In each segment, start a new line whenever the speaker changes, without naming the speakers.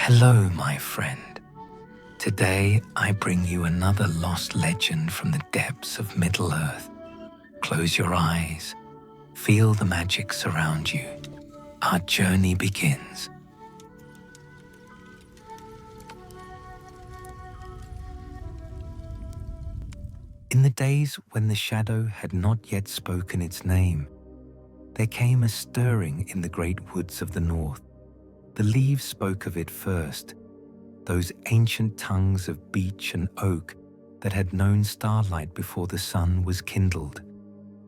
Hello, my friend. Today I bring you another lost legend from the depths of Middle-earth. Close your eyes, feel the magic surround you. Our journey begins. In the days when the shadow had not yet spoken its name, there came a stirring in the great woods of the north. The leaves spoke of it first, those ancient tongues of beech and oak that had known starlight before the sun was kindled.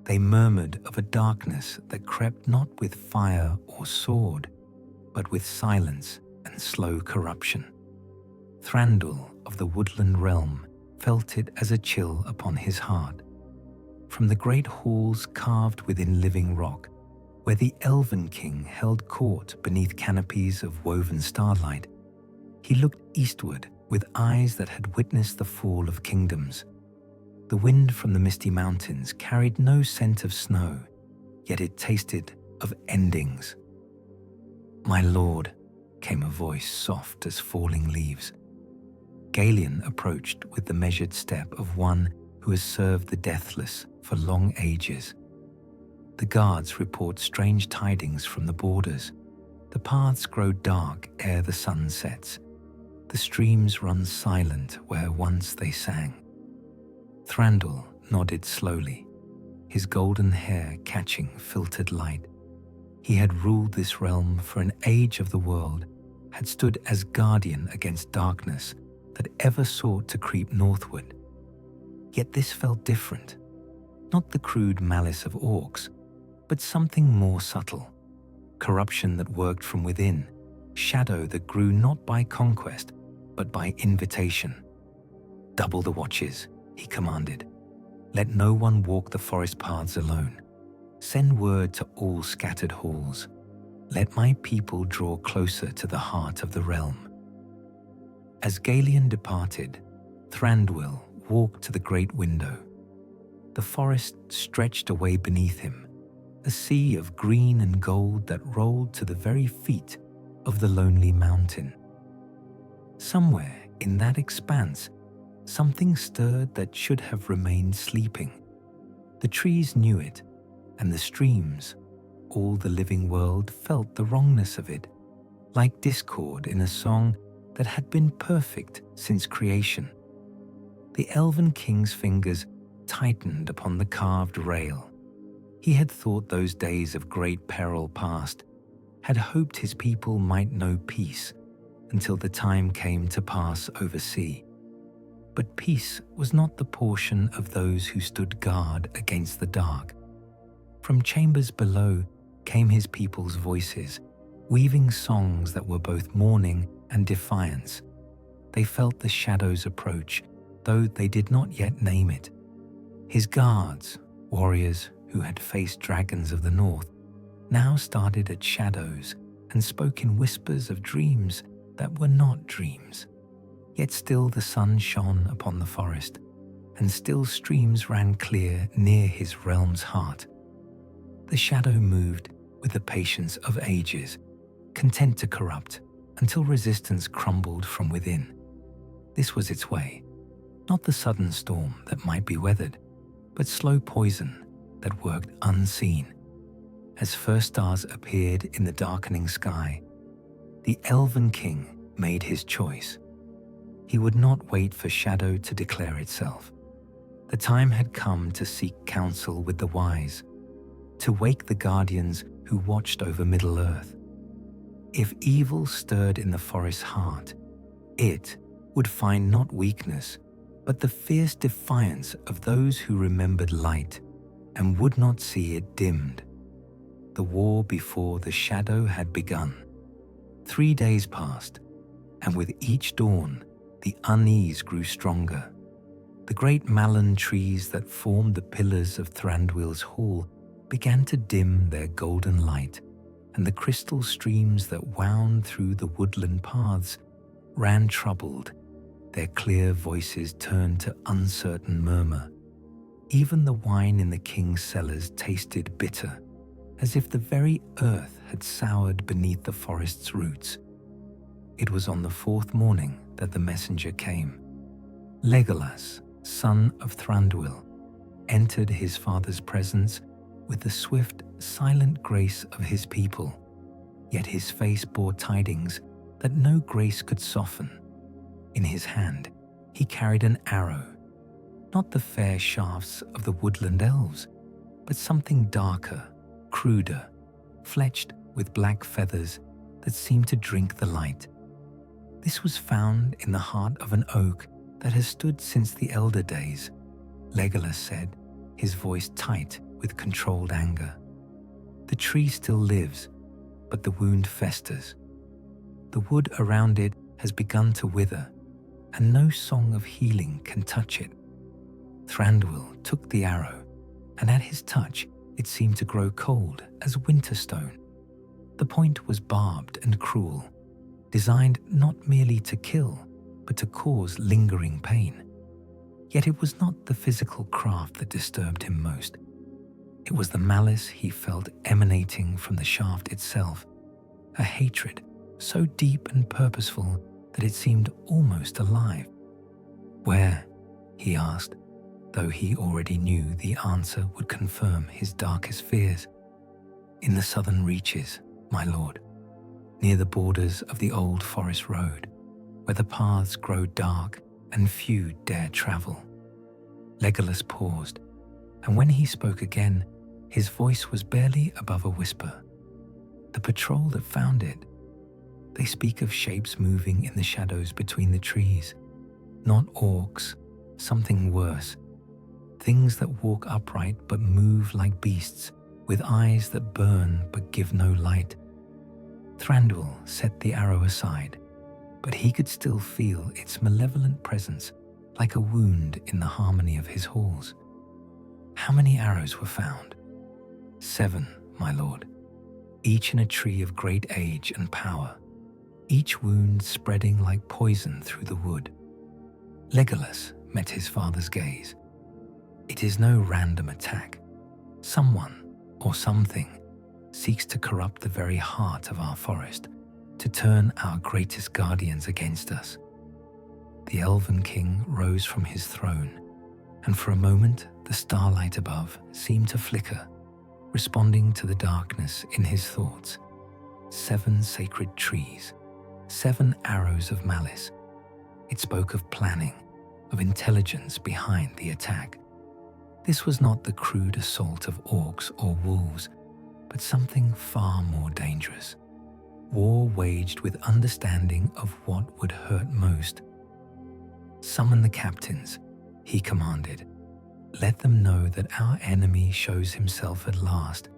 They murmured of a darkness that crept not with fire or sword, but with silence and slow corruption. Thranduil of the Woodland Realm felt it as a chill upon his heart. From the great halls carved within living rock, where the Elvenking held court beneath canopies of woven starlight, he looked eastward with eyes that had witnessed the fall of kingdoms. The wind from the misty mountains carried no scent of snow, yet it tasted of endings. "My lord," came a voice soft as falling leaves. Galion approached with the measured step of one who has served the deathless for long ages. The guards report strange tidings from the borders. The paths grow dark ere the sun sets. The streams run silent where once they sang. Thranduil nodded slowly, his golden hair catching filtered light. He had ruled this realm for an age of the world, had stood as guardian against darkness that ever sought to creep northward. Yet this felt different, not the crude malice of orcs, but something more subtle, corruption that worked from within, shadow that grew not by conquest, but by invitation. "Double the watches," he commanded. "Let no one walk the forest paths alone. Send word to all scattered halls. Let my people draw closer to the heart of the realm." As Galion departed, Thranduil walked to the great window. The forest stretched away beneath him, a sea of green and gold that rolled to the very feet of the lonely mountain. Somewhere in that expanse, something stirred that should have remained sleeping. The trees knew it, and the streams, all the living world felt the wrongness of it, like discord in a song that had been perfect since creation. The Elven King's fingers tightened upon the carved rail. He had thought those days of great peril past, had hoped his people might know peace until the time came to pass over sea. But peace was not the portion of those who stood guard against the dark. From chambers below came his people's voices, weaving songs that were both mourning and defiance. They felt the shadows approach, though they did not yet name it. His guards, warriors who had faced dragons of the north, now started at shadows and spoke in whispers of dreams that were not dreams. Yet still the sun shone upon the forest, and still streams ran clear near his realm's heart. The shadow moved with the patience of ages, content to corrupt until resistance crumbled from within. This was its way, not the sudden storm that might be weathered, but slow poison that worked unseen. As first stars appeared in the darkening sky, the Elven King made his choice. He would not wait for shadow to declare itself. The time had come to seek counsel with the wise, to wake the guardians who watched over Middle-earth. If evil stirred in the forest's heart, it would find not weakness, but the fierce defiance of those who remembered light and would not see it dimmed. The war before the shadow had begun. 3 days passed, and with each dawn, the unease grew stronger. The great malon trees that formed the pillars of Thranduil's hall began to dim their golden light, and the crystal streams that wound through the woodland paths ran troubled, their clear voices turned to uncertain murmur. Even the wine in the king's cellars tasted bitter, as if the very earth had soured beneath the forest's roots. It was on the fourth morning that the messenger came. Legolas, son of Thranduil, entered his father's presence with the swift, silent grace of his people, yet his face bore tidings that no grace could soften. In his hand, he carried an arrow, not the fair shafts of the woodland elves, but something darker, cruder, fletched with black feathers that seemed to drink the light. This was found in the heart of an oak that has stood since the elder days, Legolas said, his voice tight with controlled anger. The tree still lives, but the wound festers. The wood around it has begun to wither, and no song of healing can touch it. Thranduil took the arrow, and at his touch it seemed to grow cold as winter stone. The point was barbed and cruel, designed not merely to kill, but to cause lingering pain. Yet it was not the physical craft that disturbed him most. It was the malice he felt emanating from the shaft itself, a hatred so deep and purposeful that it seemed almost alive. Where? He asked, though he already knew the answer would confirm his darkest fears. In the southern reaches, my lord, near the borders of the old forest road, where the paths grow dark and few dare travel. Legolas paused, and when he spoke again, his voice was barely above a whisper. The patrol that found it. They speak of shapes moving in the shadows between the trees. Not orcs, something worse. Things that walk upright but move like beasts, with eyes that burn but give no light. Thranduil set the arrow aside, but he could still feel its malevolent presence like a wound in the harmony of his halls. How many arrows were found? 7, my lord, each in a tree of great age and power, each wound spreading like poison through the wood. Legolas met his father's gaze. It is no random attack. Someone, or something, seeks to corrupt the very heart of our forest, to turn our greatest guardians against us. The Elven King rose from his throne, and for a moment the starlight above seemed to flicker, responding to the darkness in his thoughts. 7 sacred trees, 7 arrows of malice. It spoke of planning, of intelligence behind the attack. This was not the crude assault of orcs or wolves, but something far more dangerous. War waged with understanding of what would hurt most. Summon the captains, he commanded. Let them know that our enemy shows himself at last,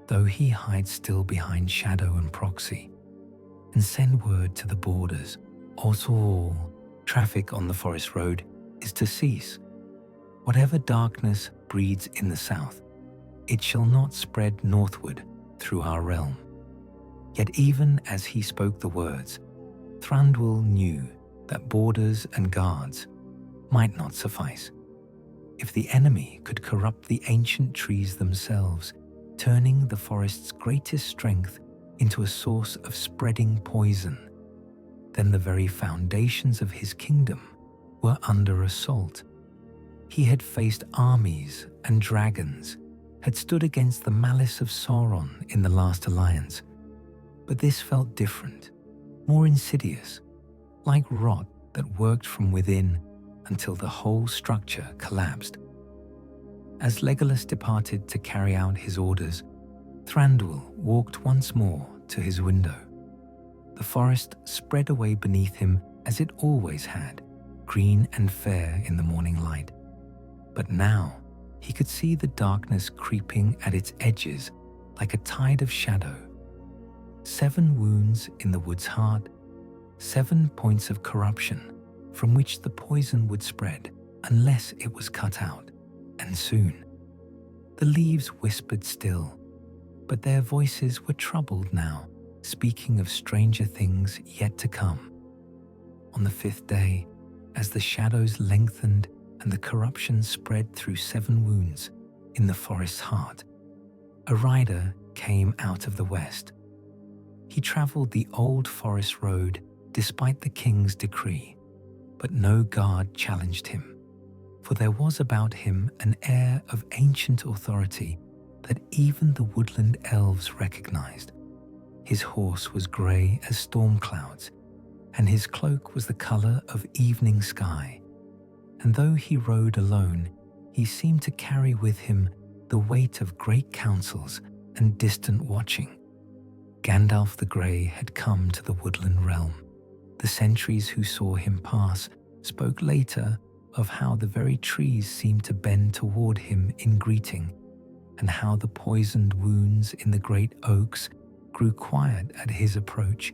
though he hides still behind shadow and proxy. And send word to the borders. Also, all traffic on the forest road is to cease. Whatever darkness breeds in the south, it shall not spread northward through our realm. Yet even as he spoke the words, Thranduil knew that borders and guards might not suffice. If the enemy could corrupt the ancient trees themselves, turning the forest's greatest strength into a source of spreading poison, then the very foundations of his kingdom were under assault. He had faced armies and dragons, had stood against the malice of Sauron in the last alliance. But this felt different, more insidious, like rot that worked from within until the whole structure collapsed. As Legolas departed to carry out his orders, Thranduil walked once more to his window. The forest spread away beneath him as it always had, green and fair in the morning light. But now he could see the darkness creeping at its edges like a tide of shadow. 7 wounds in the wood's heart, 7 points of corruption from which the poison would spread unless it was cut out, and soon. The leaves whispered still, but their voices were troubled now, speaking of stranger things yet to come. On the 5th day, as the shadows lengthened and the corruption spread through 7 wounds in the forest's heart, a rider came out of the west. He travelled the old forest road despite the king's decree, but no guard challenged him, for there was about him an air of ancient authority that even the woodland elves recognized. His horse was grey as storm clouds, and his cloak was the colour of evening sky. And though he rode alone, he seemed to carry with him the weight of great councils and distant watching. Gandalf the Grey had come to the Woodland Realm. The sentries who saw him pass spoke later of how the very trees seemed to bend toward him in greeting, and how the poisoned wounds in the great oaks grew quiet at his approach,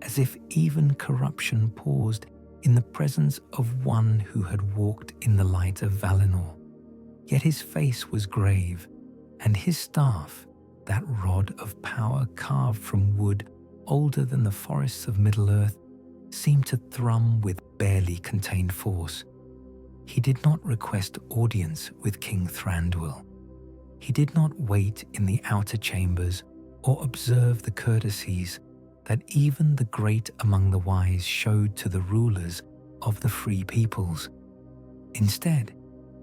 as if even corruption paused in the presence of one who had walked in the light of Valinor. Yet his face was grave, and his staff, that rod of power carved from wood older than the forests of Middle-earth, seemed to thrum with barely contained force. He did not request audience with King Thranduil. He did not wait in the outer chambers or observe the courtesies that even the great among the wise showed to the rulers of the free peoples. Instead,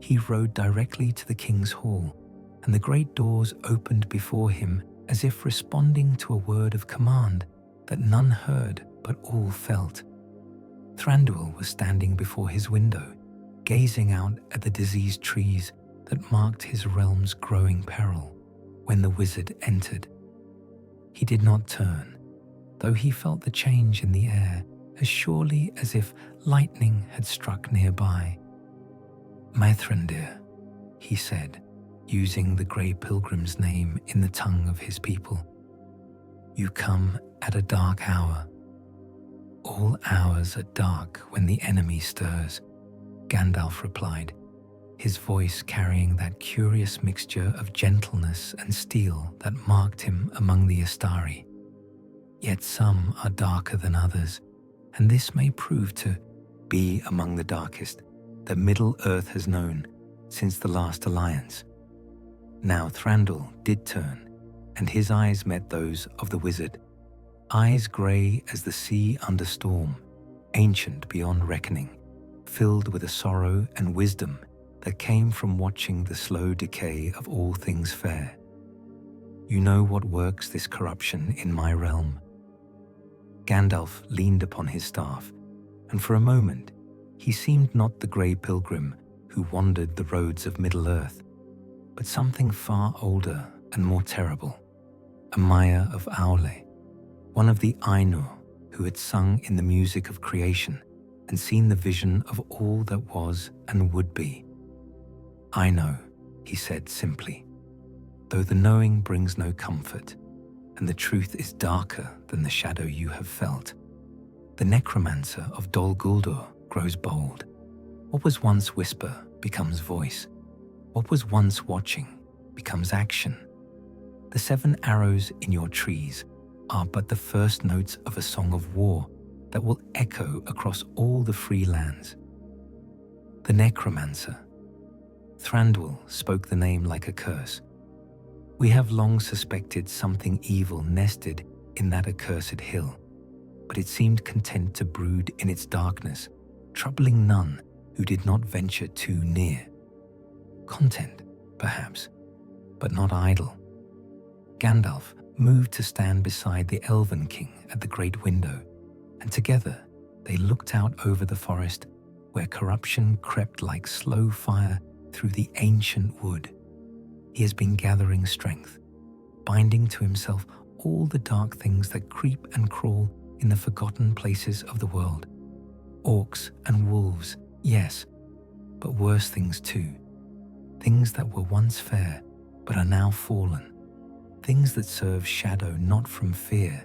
he rode directly to the king's hall, and the great doors opened before him as if responding to a word of command that none heard but all felt. Thranduil was standing before his window, gazing out at the diseased trees that marked his realm's growing peril, when the wizard entered. He did not turn, though he felt the change in the air as surely as if lightning had struck nearby. "Maithrandir," he said, using the Grey Pilgrim's name in the tongue of his people. "You come at a dark hour." "All hours are dark when the enemy stirs," Gandalf replied, his voice carrying that curious mixture of gentleness and steel that marked him among the Astari. "Yet some are darker than others, and this may prove to be among the darkest that Middle-earth has known since the last alliance." Now Thranduil did turn, and his eyes met those of the wizard, eyes grey as the sea under storm, ancient beyond reckoning, filled with a sorrow and wisdom that came from watching the slow decay of all things fair. "You know what works this corruption in my realm." Gandalf leaned upon his staff, and for a moment he seemed not the Grey Pilgrim who wandered the roads of Middle-earth, but something far older and more terrible, a Maya of Aule, one of the Ainur who had sung in the music of creation and seen the vision of all that was and would be. "I know," he said simply, "though the knowing brings no comfort, and the truth is darker than the shadow you have felt. The necromancer of Dol Guldur grows bold. What was once whisper becomes voice. What was once watching becomes action. The 7 arrows in your trees are but the first notes of a song of war that will echo across all the free lands." The necromancer. Thranduil spoke the name like a curse. We have long suspected something evil nested in that accursed hill, but it seemed content to brood in its darkness, troubling none who did not venture too near. Content, perhaps, but not idle. Gandalf moved to stand beside the Elvenking at the great window, and together they looked out over the forest where corruption crept like slow fire through the ancient wood. He has been gathering strength, binding to himself all the dark things that creep and crawl in the forgotten places of the world. Orcs and wolves, yes, but worse things too. Things that were once fair, but are now fallen. Things that serve shadow not from fear,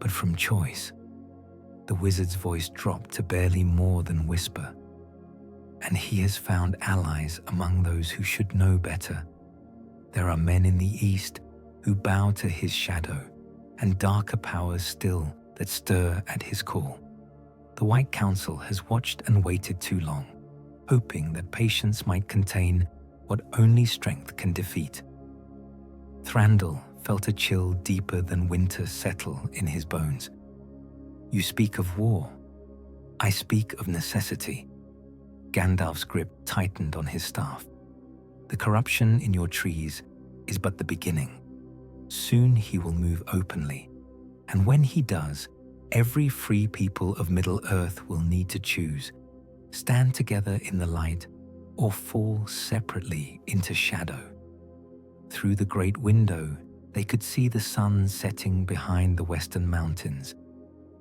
but from choice. The wizard's voice dropped to barely more than whisper. "And he has found allies among those who should know better. There are men in the east who bow to his shadow, and darker powers still that stir at his call. The White Council has watched and waited too long, hoping that patience might contain what only strength can defeat." Thranduil felt a chill deeper than winter settle in his bones. "You speak of war," I speak of necessity." Gandalf's grip tightened on his staff. "The corruption in your trees is but the beginning. Soon he will move openly, and when he does, every free people of Middle-earth will need to choose: stand together in the light or fall separately into shadow." Through the great window, they could see the sun setting behind the western mountains,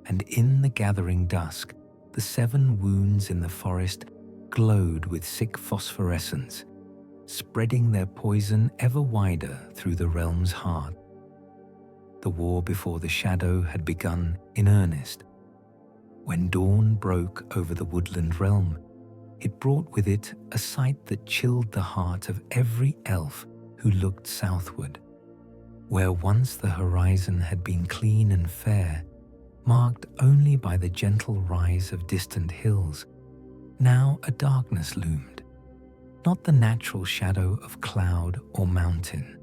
and in the gathering dusk, the 7 wounds in the forest glowed with sick phosphorescence, spreading their poison ever wider through the realm's heart. The war before the shadow had begun in earnest. When dawn broke over the Woodland Realm, it brought with it a sight that chilled the heart of every elf who looked southward. Where once the horizon had been clean and fair, marked only by the gentle rise of distant hills, now a darkness loomed. Not the natural shadow of cloud or mountain,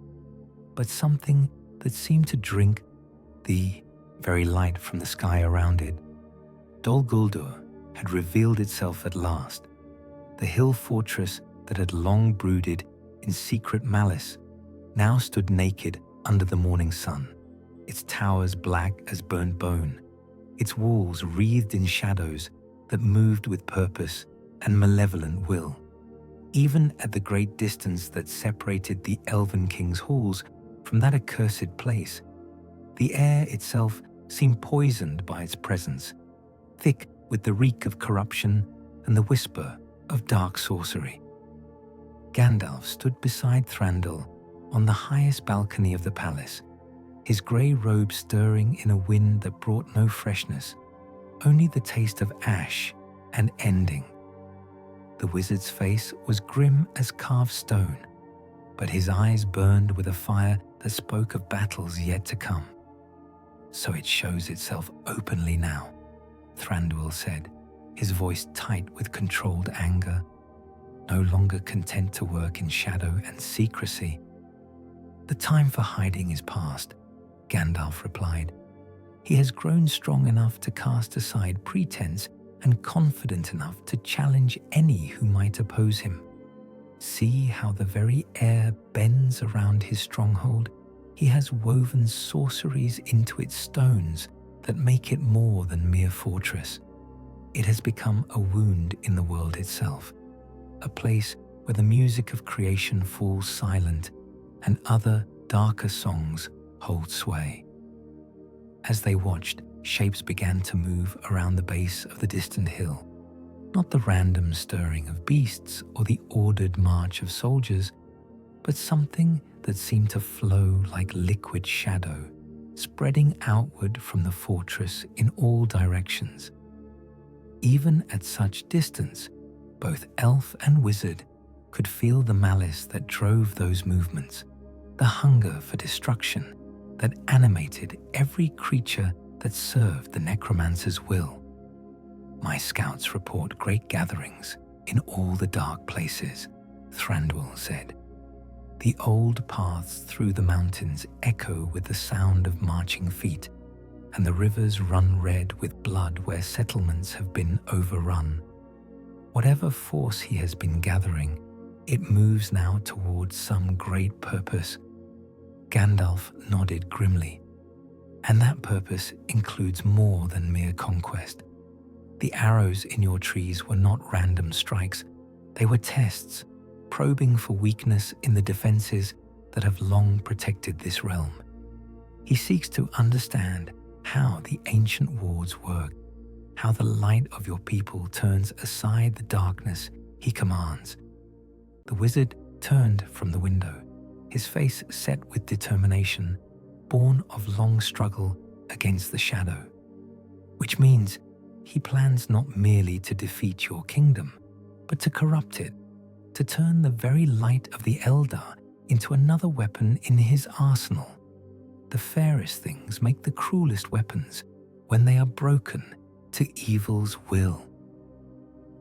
but something that seemed to drink the very light from the sky around it. Dol Guldur had revealed itself at last. The hill fortress that had long brooded in secret malice now stood naked under the morning sun, its towers black as burnt bone, its walls wreathed in shadows that moved with purpose and malevolent will. Even at the great distance that separated the Elven King's halls from that accursed place, the air itself seemed poisoned by its presence, thick with the reek of corruption and the whisper of dark sorcery. Gandalf stood beside Thranduil on the highest balcony of the palace, his grey robe stirring in a wind that brought no freshness, only the taste of ash and ending. The wizard's face was grim as carved stone, but his eyes burned with a fire that spoke of battles yet to come. "So it shows itself openly now," Thranduil said, his voice tight with controlled anger. "No longer content to work in shadow and secrecy." "The time for hiding is past," Gandalf replied. "He has grown strong enough to cast aside pretense and confident enough to challenge any who might oppose him. See how the very air bends around his stronghold. He has woven sorceries into its stones that make it more than mere fortress. It has become a wound in the world itself, a place where the music of creation falls silent and other, darker songs hold sway." As they watched, shapes began to move around the base of the distant hill. Not the random stirring of beasts or the ordered march of soldiers, but something that seemed to flow like liquid shadow, spreading outward from the fortress in all directions. Even at such distance, both elf and wizard could feel the malice that drove those movements, the hunger for destruction that animated every creature that served the necromancer's will. "My scouts report great gatherings in all the dark places," Thranduil said. "The old paths through the mountains echo with the sound of marching feet, and the rivers run red with blood where settlements have been overrun. Whatever force he has been gathering, it moves now towards some great purpose." Gandalf nodded grimly. "And that purpose includes more than mere conquest. The arrows in your trees were not random strikes. They were tests, probing for weakness in the defenses that have long protected this realm. He seeks to understand how the ancient wards work, how the light of your people turns aside the darkness he commands." The wizard turned from the window, his face set with determination, born of long struggle against the shadow. "Which means he plans not merely to defeat your kingdom, but to corrupt it, to turn the very light of the Eldar into another weapon in his arsenal. The fairest things make the cruelest weapons when they are broken to evil's will."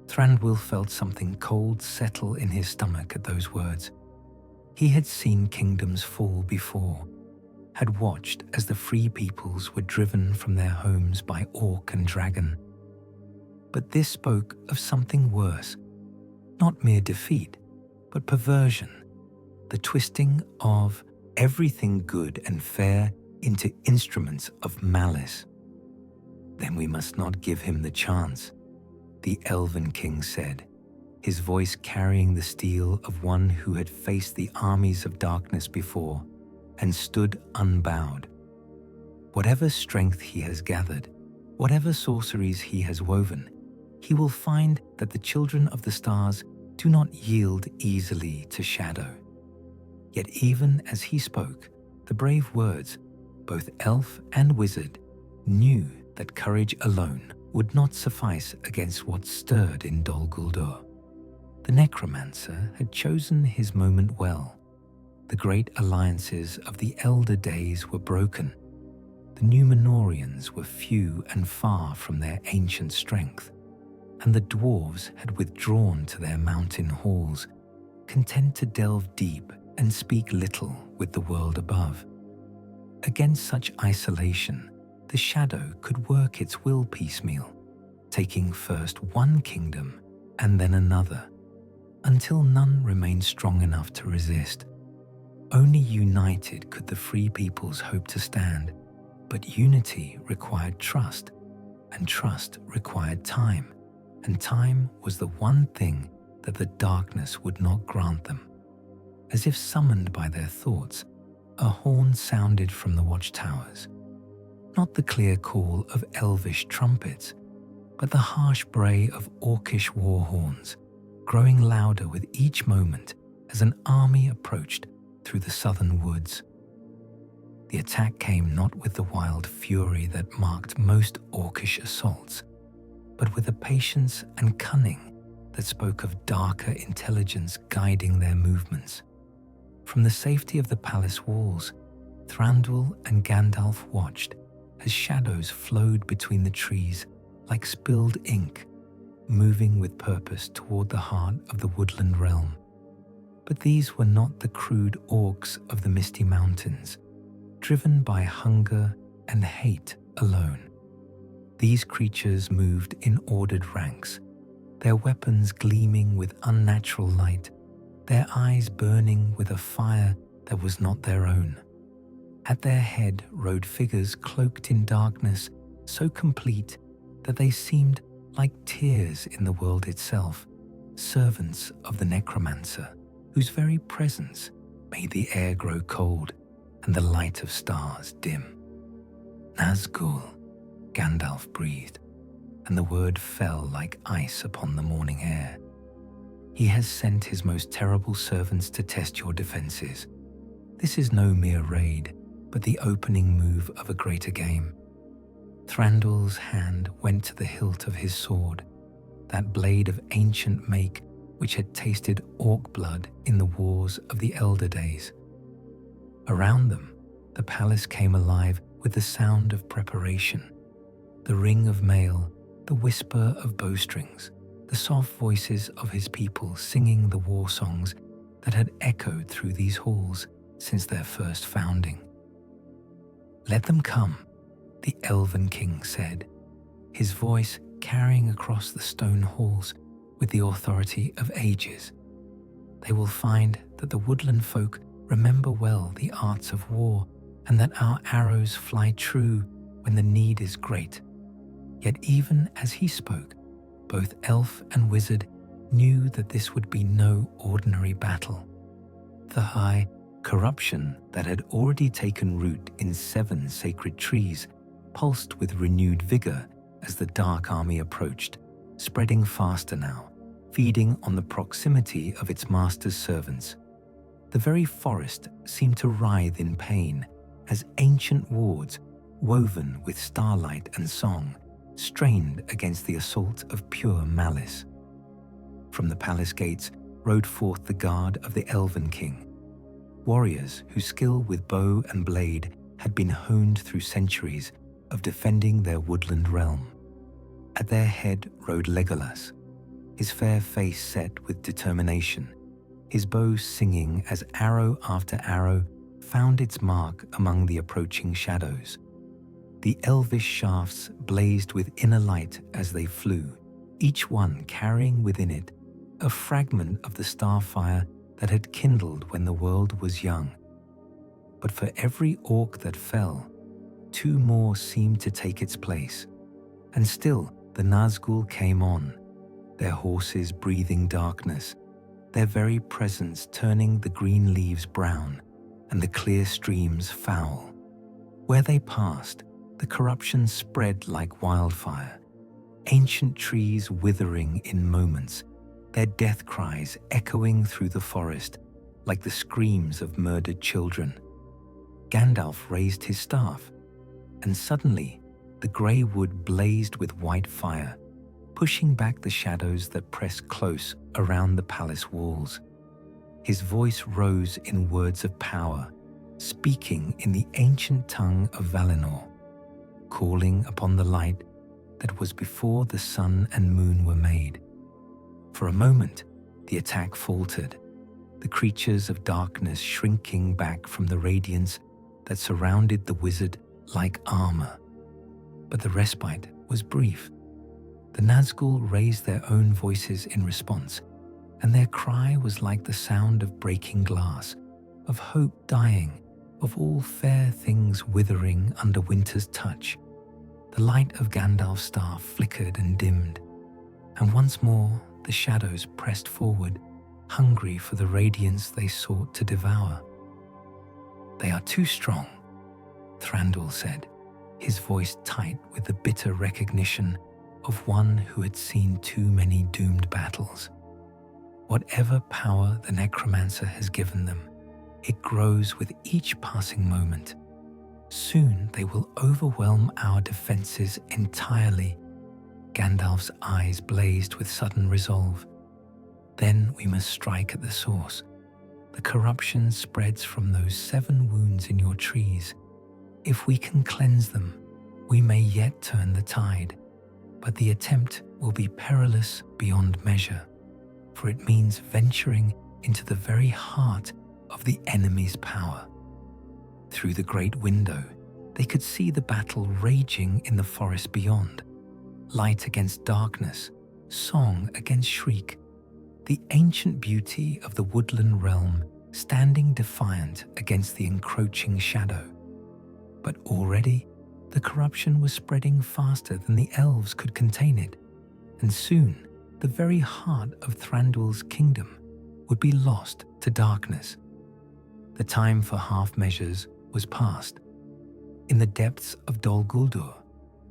Thranduil felt something cold settle in his stomach at those words. He had seen kingdoms fall before, had watched as the free peoples were driven from their homes by orc and dragon. But this spoke of something worse, not mere defeat, but perversion, the twisting of everything good and fair into instruments of malice. Then we must not give him the chance, the Elven King said, his voice carrying the steel of one who had faced the armies of darkness before and stood unbowed. Whatever strength he has gathered, whatever sorceries he has woven, he will find that the children of the stars do not yield easily to shadow. Yet even as he spoke the brave words, both elf and wizard knew that courage alone would not suffice against what stirred in Dol Guldur. The necromancer had chosen his moment well. The great alliances of the elder days were broken. The Númenóreans were few and far from their ancient strength, and the dwarves had withdrawn to their mountain halls, content to delve deep and speak little with the world above. Against such isolation, the shadow could work its will piecemeal, taking first one kingdom and then another, until none remained strong enough to resist. Only united could the free peoples hope to stand, but unity required trust, and trust required time, and time was the one thing that the darkness would not grant them. As if summoned by their thoughts, a horn sounded from the watchtowers, not the clear call of elvish trumpets, but the harsh bray of orcish war horns, growing louder with each moment as an army approached through the southern woods. The attack came not with the wild fury that marked most orcish assaults, but with a patience and cunning that spoke of darker intelligence guiding their movements. From the safety of the palace walls, Thranduil and Gandalf watched as shadows flowed between the trees like spilled ink, moving with purpose toward the heart of the Woodland Realm. But these were not the crude orcs of the misty mountains, driven by hunger and hate alone. These creatures moved in ordered ranks, their weapons gleaming with unnatural light, their eyes burning with a fire that was not their own. At their head rode figures cloaked in darkness so complete that they seemed like tears in the world itself, servants of the necromancer, whose very presence made the air grow cold and the light of stars dim. Nazgul, Gandalf breathed, and the word fell like ice upon the morning air. He has sent his most terrible servants to test your defenses. This is no mere raid, but the opening move of a greater game. Thranduil's hand went to the hilt of his sword, that blade of ancient make which had tasted orc blood in the wars of the elder days. Around them, the palace came alive with the sound of preparation, the ring of mail, the whisper of bowstrings, the soft voices of his people singing the war songs that had echoed through these halls since their first founding. "Let them come," the Elven King said, his voice carrying across the stone halls with the authority of ages. "They will find that the woodland folk remember well the arts of war, and that our arrows fly true when the need is great." Yet even as he spoke, both elf and wizard knew that this would be no ordinary battle. The high corruption that had already taken root in 7 sacred trees pulsed with renewed vigor as the dark army approached, spreading faster now, feeding on the proximity of its master's servants. The very forest seemed to writhe in pain as ancient wards, woven with starlight and song, strained against the assault of pure malice. From the palace gates rode forth the guard of the Elven King, warriors whose skill with bow and blade had been honed through centuries of defending their woodland realm. At their head rode Legolas, his fair face set with determination, his bow singing as arrow after arrow found its mark among the approaching shadows. The elvish shafts blazed with inner light as they flew, each one carrying within it a fragment of the starfire that had kindled when the world was young. But for every orc that fell, 2 more seemed to take its place. And still the Nazgul came on, their horses breathing darkness, their very presence turning the green leaves brown and the clear streams foul. Where they passed, the corruption spread like wildfire, ancient trees withering in moments, their death cries echoing through the forest like the screams of murdered children. Gandalf raised his staff, and suddenly the grey wood blazed with white fire, pushing back the shadows that pressed close around the palace walls. His voice rose in words of power, speaking in the ancient tongue of Valinor, calling upon the light that was before the sun and moon were made. For a moment, the attack faltered, the creatures of darkness shrinking back from the radiance that surrounded the wizard like armor. But the respite was brief. The Nazgul raised their own voices in response, and their cry was like the sound of breaking glass, of hope dying, of all fair things withering under winter's touch. The light of Gandalf's staff flickered and dimmed, and once more the shadows pressed forward, hungry for the radiance they sought to devour. "They are too strong," Thranduil said, his voice tight with the bitter recognition of one who had seen too many doomed battles. "Whatever power the necromancer has given them, it grows with each passing moment. Soon they will overwhelm our defenses entirely." Gandalf's eyes blazed with sudden resolve. "Then we must strike at the source. The corruption spreads from those 7 wounds in your trees. If we can cleanse them, we may yet turn the tide. But the attempt will be perilous beyond measure, for it means venturing into the very heart of the enemy's power." Through the great window, they could see the battle raging in the forest beyond. Light against darkness, song against shriek, the ancient beauty of the Woodland Realm standing defiant against the encroaching shadow. But already, the corruption was spreading faster than the elves could contain it, and soon the very heart of Thranduil's kingdom would be lost to darkness. The time for half measures was past. In the depths of Dol Guldur,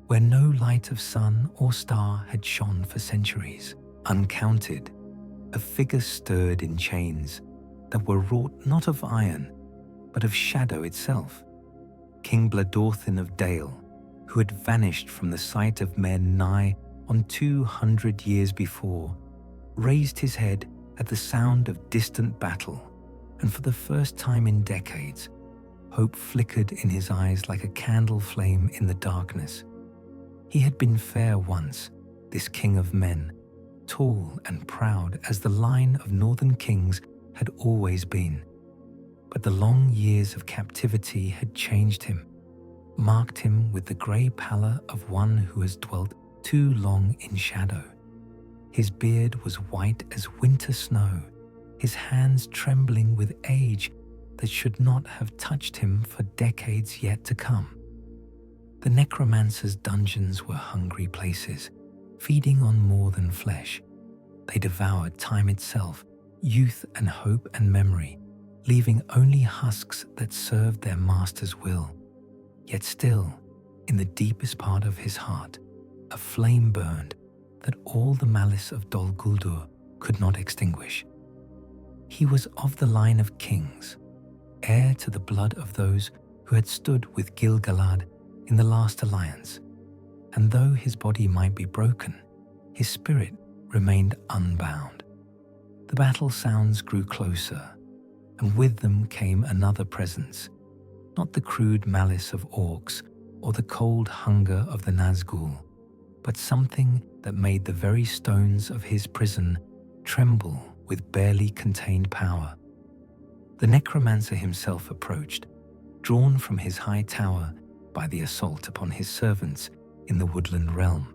where no light of sun or star had shone for centuries, uncounted, a figure stirred in chains that were wrought not of iron, but of shadow itself. King Bladorthin of Dale, who had vanished from the sight of men nigh on 200 years before, raised his head at the sound of distant battle, and for the first time in decades, hope flickered in his eyes like a candle flame in the darkness. He had been fair once, this king of men, tall and proud as the line of northern kings had always been. But the long years of captivity had changed him, marked him with the grey pallor of one who has dwelt too long in shadow. His beard was white as winter snow, his hands trembling with age that should not have touched him for decades yet to come. The necromancer's dungeons were hungry places, feeding on more than flesh. They devoured time itself, youth and hope and memory, leaving only husks that served their master's will. Yet still, in the deepest part of his heart, a flame burned that all the malice of Dol Guldur could not extinguish. He was of the line of kings, heir to the blood of those who had stood with Gil-galad in the last alliance, and though his body might be broken, his spirit remained unbound. The battle sounds grew closer, and with them came another presence, not the crude malice of orcs or the cold hunger of the Nazgul, but something that made the very stones of his prison tremble with barely contained power. The necromancer himself approached, drawn from his high tower by the assault upon his servants in the Woodland Realm.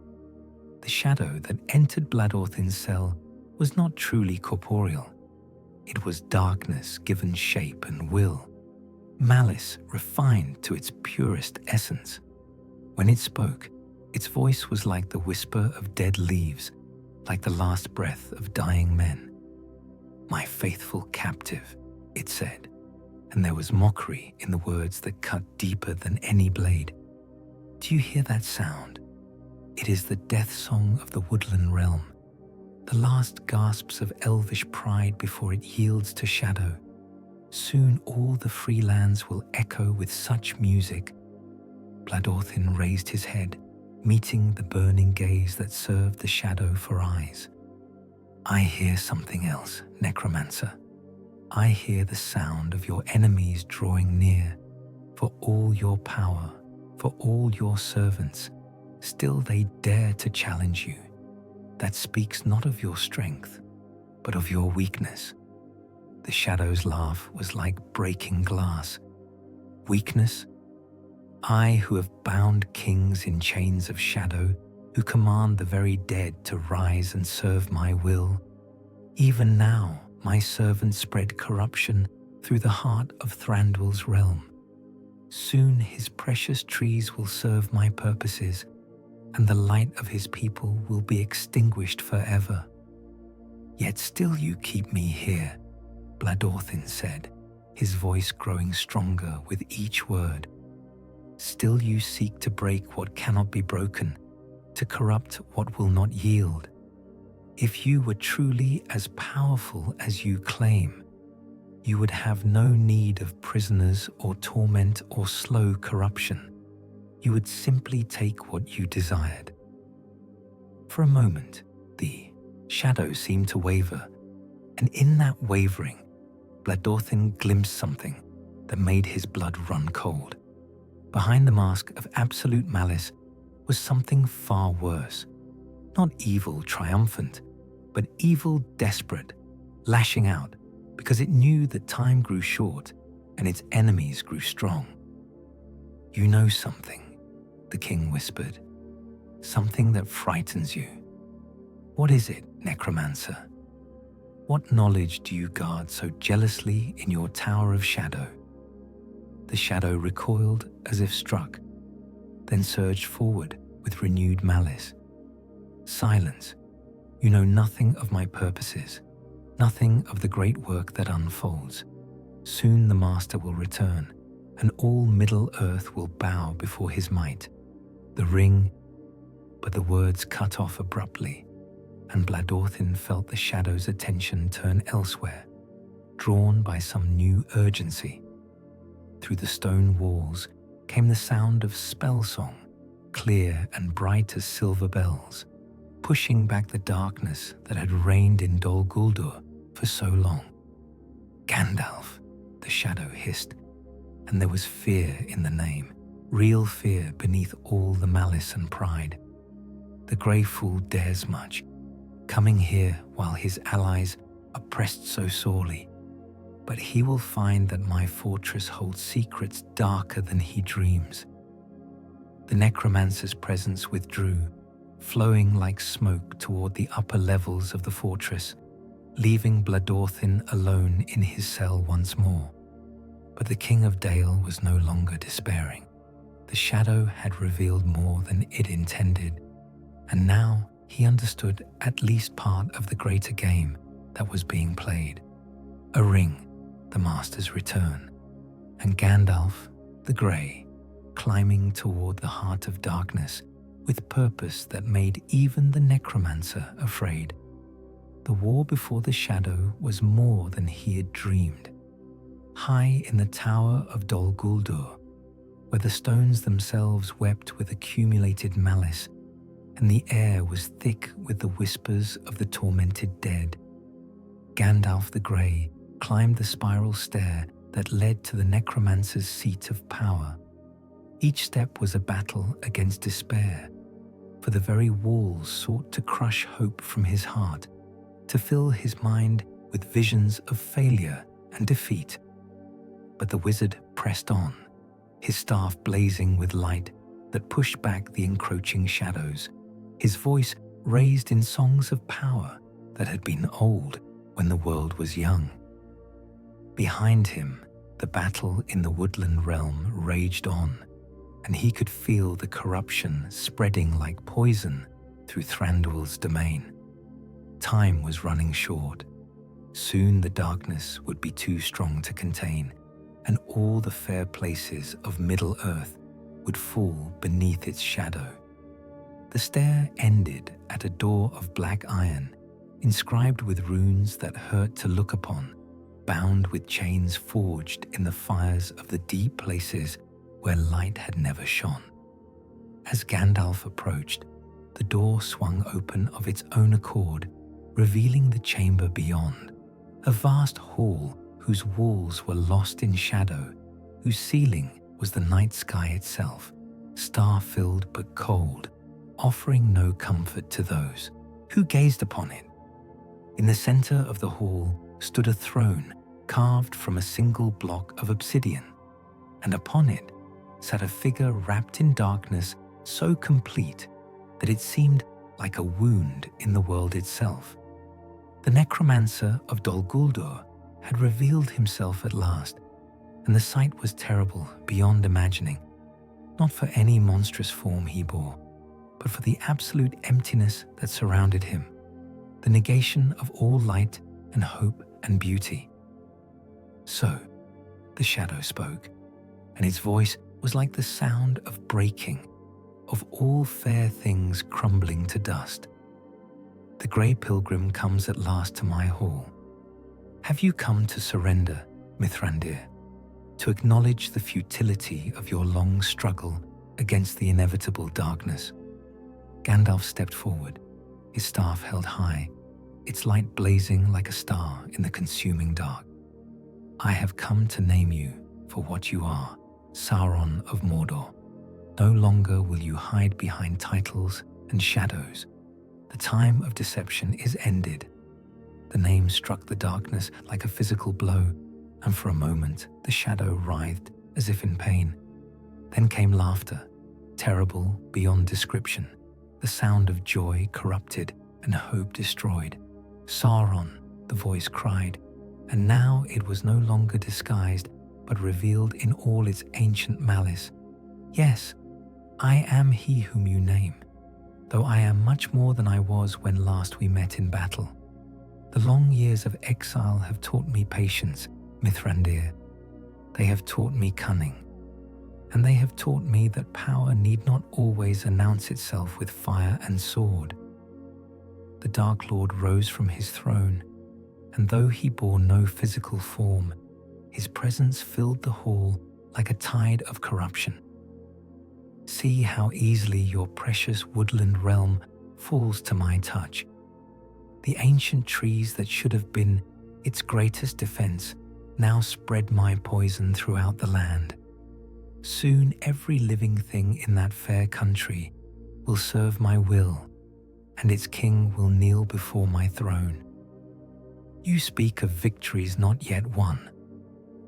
The shadow that entered Bladorthin's cell was not truly corporeal. It was darkness given shape and will, malice refined to its purest essence. When it spoke, its voice was like the whisper of dead leaves, like the last breath of dying men. "My faithful captive," it said, and there was mockery in the words that cut deeper than any blade. "Do you hear that sound? It is the death song of the Woodland Realm, the last gasps of elvish pride before it yields to shadow. Soon all the free lands will echo with such music." Bladorthin raised his head, meeting the burning gaze that served the shadow for eyes. "I hear something else, necromancer. I hear the sound of your enemies drawing near. For all your power, for all your servants, still they dare to challenge you. That speaks not of your strength, but of your weakness." The shadow's laugh was like breaking glass. "Weakness? I who have bound kings in chains of shadow, who command the very dead to rise and serve my will. Even now my servants spread corruption through the heart of Thranduil's realm. Soon his precious trees will serve my purposes, and the light of his people will be extinguished forever. Yet still you keep me here," Bladorthin said, his voice growing stronger with each word. "Still you seek to break what cannot be broken, to corrupt what will not yield. If you were truly as powerful as you claim, you would have no need of prisoners or torment or slow corruption. You would simply take what you desired." For a moment, the shadow seemed to waver, and in that wavering, Bladorthin glimpsed something that made his blood run cold. Behind the mask of absolute malice was something far worse. Not evil triumphant, but evil desperate, lashing out because it knew that time grew short and its enemies grew strong. "You know something," the king whispered. "Something that frightens you. What is it, necromancer? What knowledge do you guard so jealously in your tower of shadow?" The shadow recoiled as if struck, then surged forward with renewed malice. "Silence. You know nothing of my purposes, nothing of the great work that unfolds. Soon the Master will return, and all Middle-earth will bow before his might. The ring..." But the words cut off abruptly, and Bladorthin felt the shadow's attention turn elsewhere, drawn by some new urgency. Through the stone walls came the sound of spell song, clear and bright as silver bells, pushing back the darkness that had reigned in Dol Guldur for so long. "Gandalf," the shadow hissed, and there was fear in the name, real fear beneath all the malice and pride. "The grey fool dares much, coming here while his allies are pressed so sorely. But he will find that my fortress holds secrets darker than he dreams." The necromancer's presence withdrew, flowing like smoke toward the upper levels of the fortress, leaving Bladorthin alone in his cell once more. But the King of Dale was no longer despairing. The shadow had revealed more than it intended, and now he understood at least part of the greater game that was being played. A ring, the Master's return, and Gandalf, the Grey, climbing toward the heart of darkness with purpose that made even the necromancer afraid. The war before the shadow was more than he had dreamed. High in the tower of Dol Guldur, where the stones themselves wept with accumulated malice, and the air was thick with the whispers of the tormented dead, Gandalf the Grey climbed the spiral stair that led to the necromancer's seat of power. Each step was a battle against despair, for the very walls sought to crush hope from his heart, to fill his mind with visions of failure and defeat. But the wizard pressed on, his staff blazing with light that pushed back the encroaching shadows, his voice raised in songs of power that had been old when the world was young. Behind him, the battle in the Woodland Realm raged on, and he could feel the corruption spreading like poison through Thranduil's domain. Time was running short. Soon the darkness would be too strong to contain, and all the fair places of Middle-earth would fall beneath its shadow. The stair ended at a door of black iron, inscribed with runes that hurt to look upon, bound with chains forged in the fires of the deep places where light had never shone. As Gandalf approached, the door swung open of its own accord, revealing the chamber beyond, a vast hall whose walls were lost in shadow, whose ceiling was the night sky itself, star-filled but cold, offering no comfort to those who gazed upon it. In the center of the hall stood a throne carved from a single block of obsidian, and upon it sat a figure wrapped in darkness so complete that it seemed like a wound in the world itself. The necromancer of Dol Guldur had revealed himself at last, and the sight was terrible beyond imagining, not for any monstrous form he bore, but for the absolute emptiness that surrounded him, the negation of all light and hope and beauty. So, the shadow spoke, and its voice was like the sound of breaking, of all fair things crumbling to dust. The grey pilgrim comes at last to my hall. Have you come to surrender, Mithrandir, to acknowledge the futility of your long struggle against the inevitable darkness? Gandalf stepped forward, his staff held high, its light blazing like a star in the consuming dark. I have come to name you for what you are, Sauron of Mordor. No longer will you hide behind titles and shadows. The time of deception is ended. The name struck the darkness like a physical blow, and for a moment the shadow writhed as if in pain. Then came laughter, terrible beyond description, the sound of joy corrupted and hope destroyed. Sauron, the voice cried, and now it was no longer disguised, but revealed in all its ancient malice. Yes, I am he whom you name, though I am much more than I was when last we met in battle. The long years of exile have taught me patience, Mithrandir. They have taught me cunning, and they have taught me that power need not always announce itself with fire and sword. The Dark Lord rose from his throne, and though he bore no physical form, his presence filled the hall like a tide of corruption. See how easily your precious Woodland Realm falls to my touch. The ancient trees that should have been its greatest defense now spread my poison throughout the land. Soon every living thing in that fair country will serve my will, and its king will kneel before my throne. You speak of victories not yet won,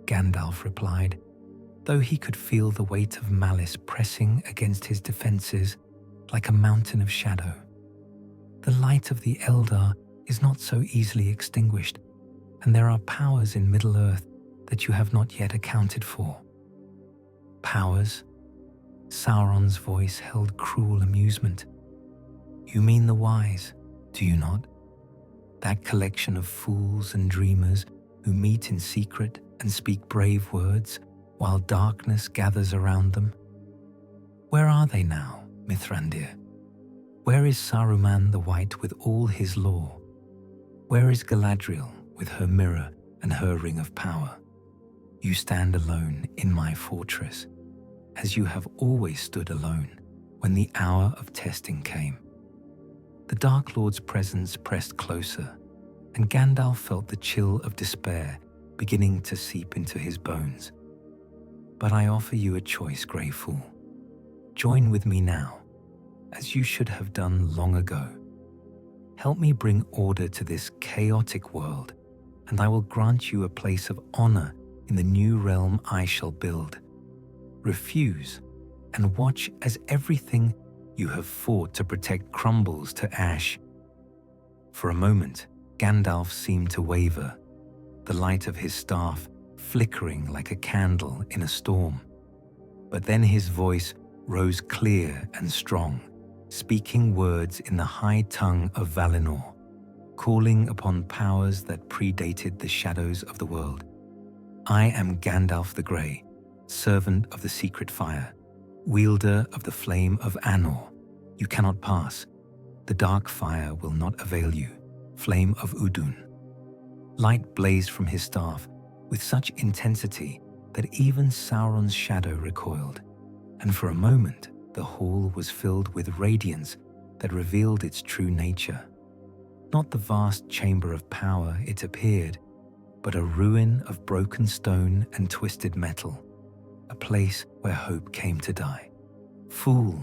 Gandalf replied, though he could feel the weight of malice pressing against his defenses like a mountain of shadow. The light of the Eldar is not so easily extinguished, and there are powers in Middle-earth that you have not yet accounted for. Powers? Sauron's voice held cruel amusement. You mean the wise, do you not? That collection of fools and dreamers who meet in secret and speak brave words while darkness gathers around them. Where are they now, Mithrandir? Where is Saruman the White with all his lore? Where is Galadriel with her mirror and her ring of power? You stand alone in my fortress, as you have always stood alone when the hour of testing came. The Dark Lord's presence pressed closer, and Gandalf felt the chill of despair beginning to seep into his bones. But I offer you a choice, Grey Fool. Join with me now, as you should have done long ago. Help me bring order to this chaotic world, and I will grant you a place of honor in the new realm I shall build. Refuse, and watch as everything you have fought to protect crumbles to ash." For a moment, Gandalf seemed to waver, the light of his staff flickering like a candle in a storm. But then his voice rose clear and strong, speaking words in the high tongue of Valinor, calling upon powers that predated the shadows of the world. "I am Gandalf the Grey, servant of the secret fire, wielder of the flame of Anor. You cannot pass. The dark fire will not avail you, flame of Udun." Light blazed from his staff with such intensity that even Sauron's shadow recoiled, and for a moment the hall was filled with radiance that revealed its true nature. Not the vast chamber of power it appeared, but a ruin of broken stone and twisted metal, a place where hope came to die. "Fool!"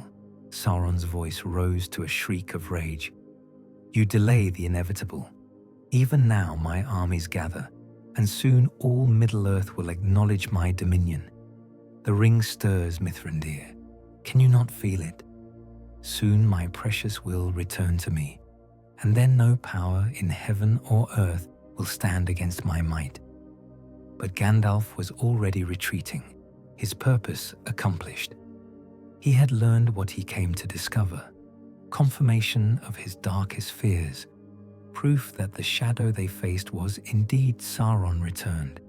Sauron's voice rose to a shriek of rage. "You delay the inevitable. Even now my armies gather, and soon all Middle-earth will acknowledge my dominion. The ring stirs, Mithrandir. Can you not feel it? Soon my precious will return to me, and then no power in heaven or earth will stand against my might." But Gandalf was already retreating, his purpose accomplished. He had learned what he came to discover, confirmation of his darkest fears, proof that the shadow they faced was indeed Sauron returned,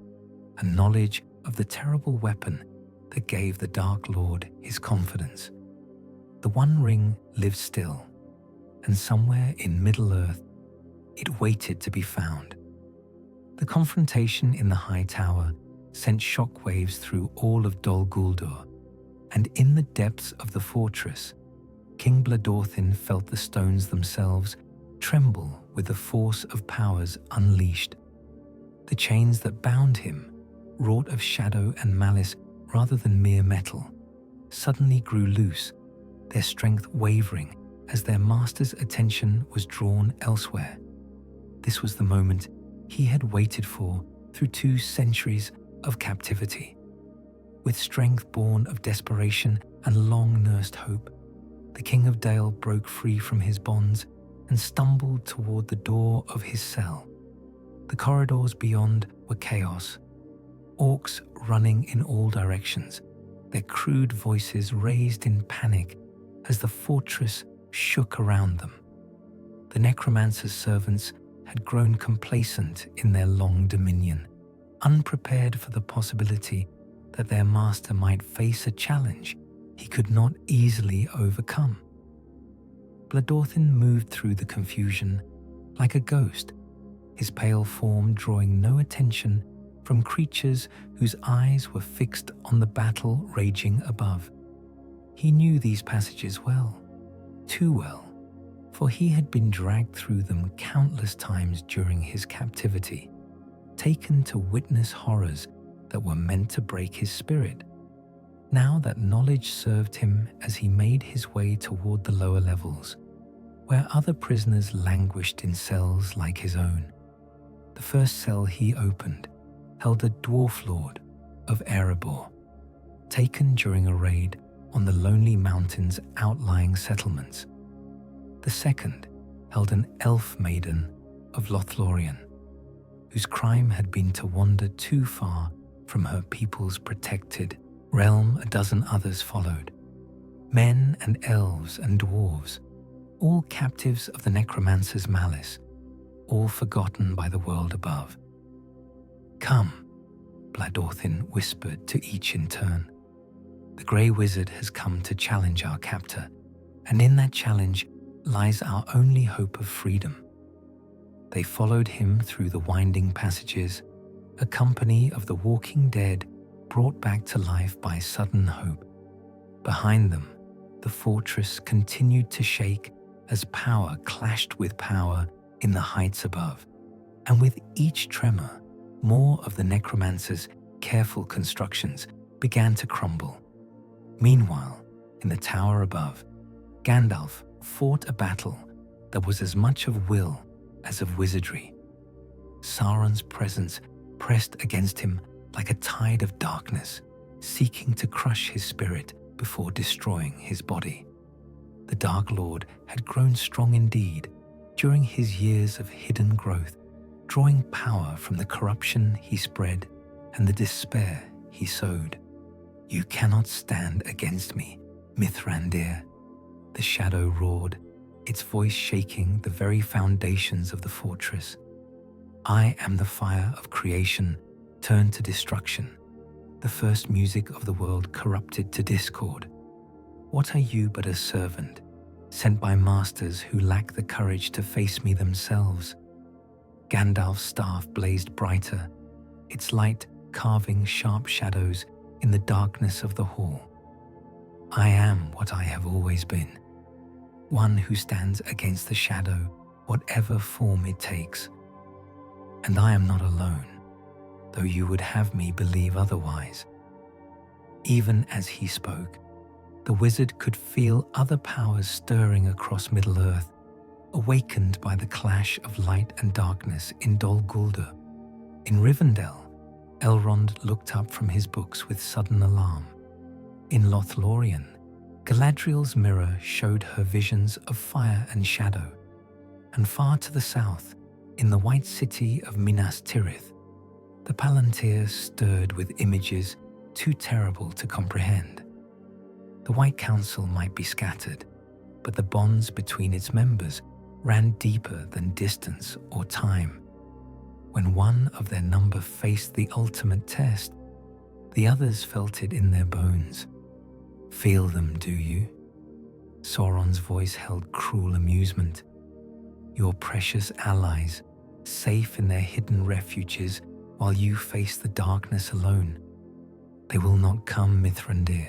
a knowledge of the terrible weapon that gave the Dark Lord his confidence. The One Ring lived still, and somewhere in Middle-earth it waited to be found. The confrontation in the High Tower sent shockwaves through all of Dol Guldur, and in the depths of the fortress, King Bladorthin felt the stones themselves tremble with the force of powers unleashed. The chains that bound him, wrought of shadow and malice rather than mere metal, suddenly grew loose, their strength wavering as their master's attention was drawn elsewhere. This was the moment he had waited for through 2 centuries of captivity. With strength born of desperation and long-nursed hope, the King of Dale broke free from his bonds and stumbled toward the door of his cell. The corridors beyond were chaos, orcs running in all directions, their crude voices raised in panic as the fortress shook around them. The necromancer's servants had grown complacent in their long dominion, unprepared for the possibility that their master might face a challenge he could not easily overcome. Bladorthin moved through the confusion like a ghost, his pale form drawing no attention from creatures whose eyes were fixed on the battle raging above. He knew these passages well, too well, for he had been dragged through them countless times during his captivity, taken to witness horrors that were meant to break his spirit. Now that knowledge served him as he made his way toward the lower levels, where other prisoners languished in cells like his own. The first cell he opened held a dwarf lord of Erebor, taken during a raid on the lonely mountains' outlying settlements. The second held an elf maiden of Lothlorien, whose crime had been to wander too far from her people's protected realm. A dozen others followed, men and elves and dwarves, all captives of the necromancer's malice, all forgotten by the world above. "Come," Bladorthin whispered to each in turn. "The Grey Wizard has come to challenge our captor, and in that challenge lies our only hope of freedom." They followed him through the winding passages, a company of the walking dead brought back to life by sudden hope. Behind them, the fortress continued to shake as power clashed with power in the heights above, and with each tremor, more of the necromancer's careful constructions began to crumble. Meanwhile, in the tower above, Gandalf fought a battle that was as much of will as of wizardry. Sauron's presence pressed against him like a tide of darkness, seeking to crush his spirit before destroying his body. The Dark Lord had grown strong indeed during his years of hidden growth, drawing power from the corruption he spread and the despair he sowed. "You cannot stand against me, Mithrandir," the shadow roared, its voice shaking the very foundations of the fortress. "I am the fire of creation turned to destruction, the first music of the world corrupted to discord. What are you but a servant, sent by masters who lack the courage to face me themselves?" Gandalf's staff blazed brighter, its light carving sharp shadows in the darkness of the hall. "I am what I have always been, one who stands against the shadow, whatever form it takes. And I am not alone, though you would have me believe otherwise." Even as he spoke, the wizard could feel other powers stirring across Middle-earth, awakened by the clash of light and darkness in Dol Guldur. In Rivendell, Elrond looked up from his books with sudden alarm. In Lothlorien, Galadriel's mirror showed her visions of fire and shadow. And far to the south, in the white city of Minas Tirith, the Palantir stirred with images too terrible to comprehend. The White Council might be scattered, but the bonds between its members ran deeper than distance or time. When one of their number faced the ultimate test, the others felt it in their bones. "Feel them, do you?" Sauron's voice held cruel amusement. "Your precious allies, safe in their hidden refuges while you face the darkness alone. They will not come, Mithrandir.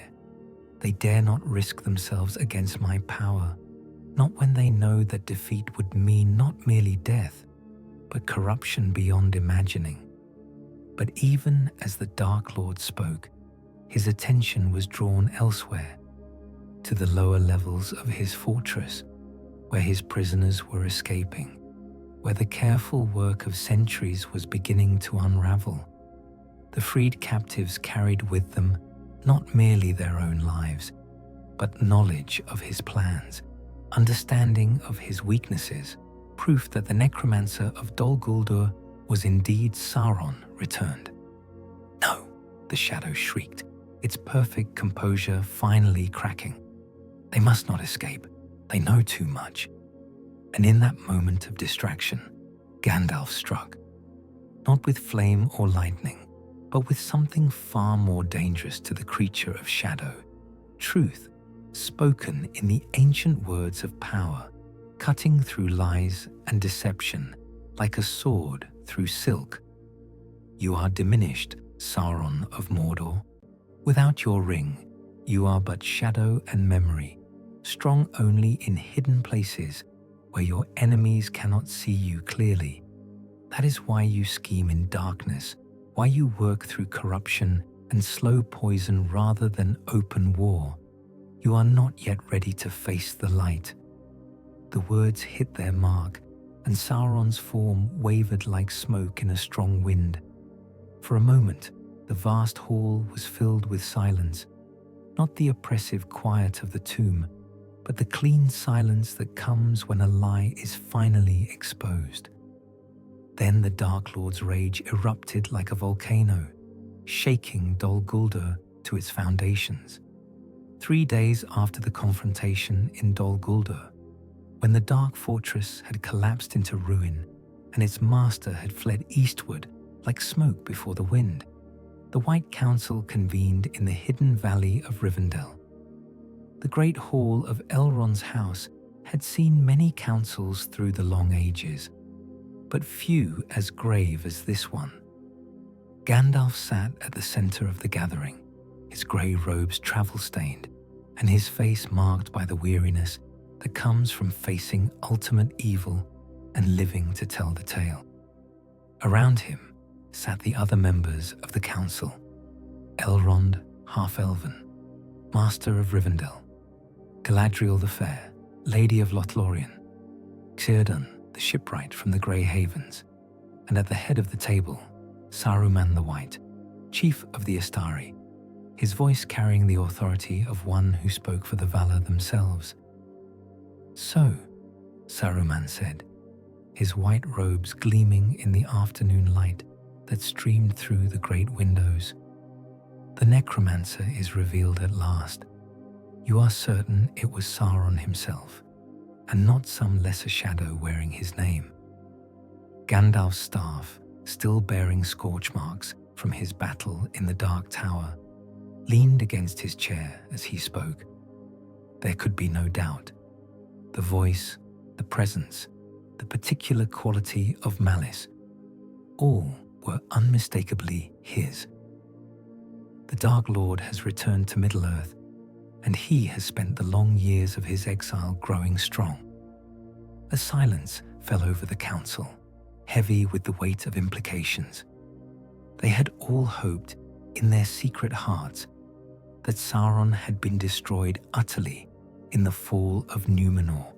They dare not risk themselves against my power, not when they know that defeat would mean not merely death, but corruption beyond imagining." But even as the Dark Lord spoke, his attention was drawn elsewhere, to the lower levels of his fortress, where his prisoners were escaping, where the careful work of centuries was beginning to unravel. The freed captives carried with them not merely their own lives, but knowledge of his plans, understanding of his weaknesses, proof that the necromancer of Dol Guldur was indeed Sauron returned. "No," the shadow shrieked, its perfect composure finally cracking. "They must not escape. They know too much." And in that moment of distraction, Gandalf struck, not with flame or lightning, but with something far more dangerous to the creature of shadow: truth, spoken in the ancient words of power, cutting through lies and deception like a sword through silk. "You are diminished, Sauron of Mordor. Without your ring, you are but shadow and memory, strong only in hidden places where your enemies cannot see you clearly. That is why you scheme in darkness, why you work through corruption and slow poison rather than open war. You are not yet ready to face the light." The words hit their mark, and Sauron's form wavered like smoke in a strong wind. For a moment, the vast hall was filled with silence, not the oppressive quiet of the tomb, but the clean silence that comes when a lie is finally exposed. Then the Dark Lord's rage erupted like a volcano, shaking Dol Guldur to its foundations. 3 days after the confrontation in Dol Guldur, when the Dark Fortress had collapsed into ruin and its master had fled eastward like smoke before the wind, the White Council convened in the hidden valley of Rivendell. The great hall of Elrond's house had seen many councils through the long ages, but few as grave as this one. Gandalf sat at the center of the gathering, his grey robes travel-stained, and his face marked by the weariness that comes from facing ultimate evil and living to tell the tale. Around him sat the other members of the council: Elrond, half-elven, Master of Rivendell; Galadriel the Fair, Lady of Lothlorien; Círdan, the shipwright from the Grey Havens; and at the head of the table, Saruman the White, chief of the Astari, his voice carrying the authority of one who spoke for the Valar themselves. "So," Saruman said, his white robes gleaming in the afternoon light that streamed through the great windows. "The necromancer is revealed at last. You are certain it was Sauron himself, and not some lesser shadow wearing his name." Gandalf's staff, still bearing scorch marks from his battle in the Dark Tower, leaned against his chair as he spoke. There could be no doubt. The voice, the presence, the particular quality of malice, all were unmistakably his. The Dark Lord has returned to Middle-earth, and he has spent the long years of his exile growing strong. A silence fell over the council, heavy with the weight of implications. They had all hoped, in their secret hearts, that Sauron had been destroyed utterly in the fall of Númenor,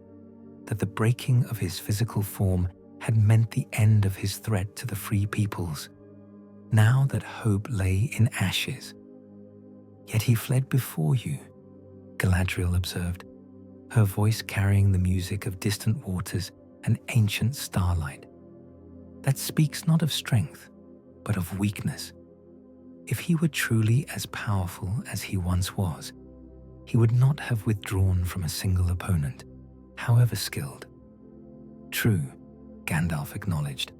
that the breaking of his physical form had meant the end of his threat to the free peoples. Now that hope lay in ashes. "Yet he fled before you," Galadriel observed, her voice carrying the music of distant waters and ancient starlight. "That speaks not of strength, but of weakness. If he were truly as powerful as he once was, he would not have withdrawn from a single opponent, however skilled." "True," Gandalf acknowledged,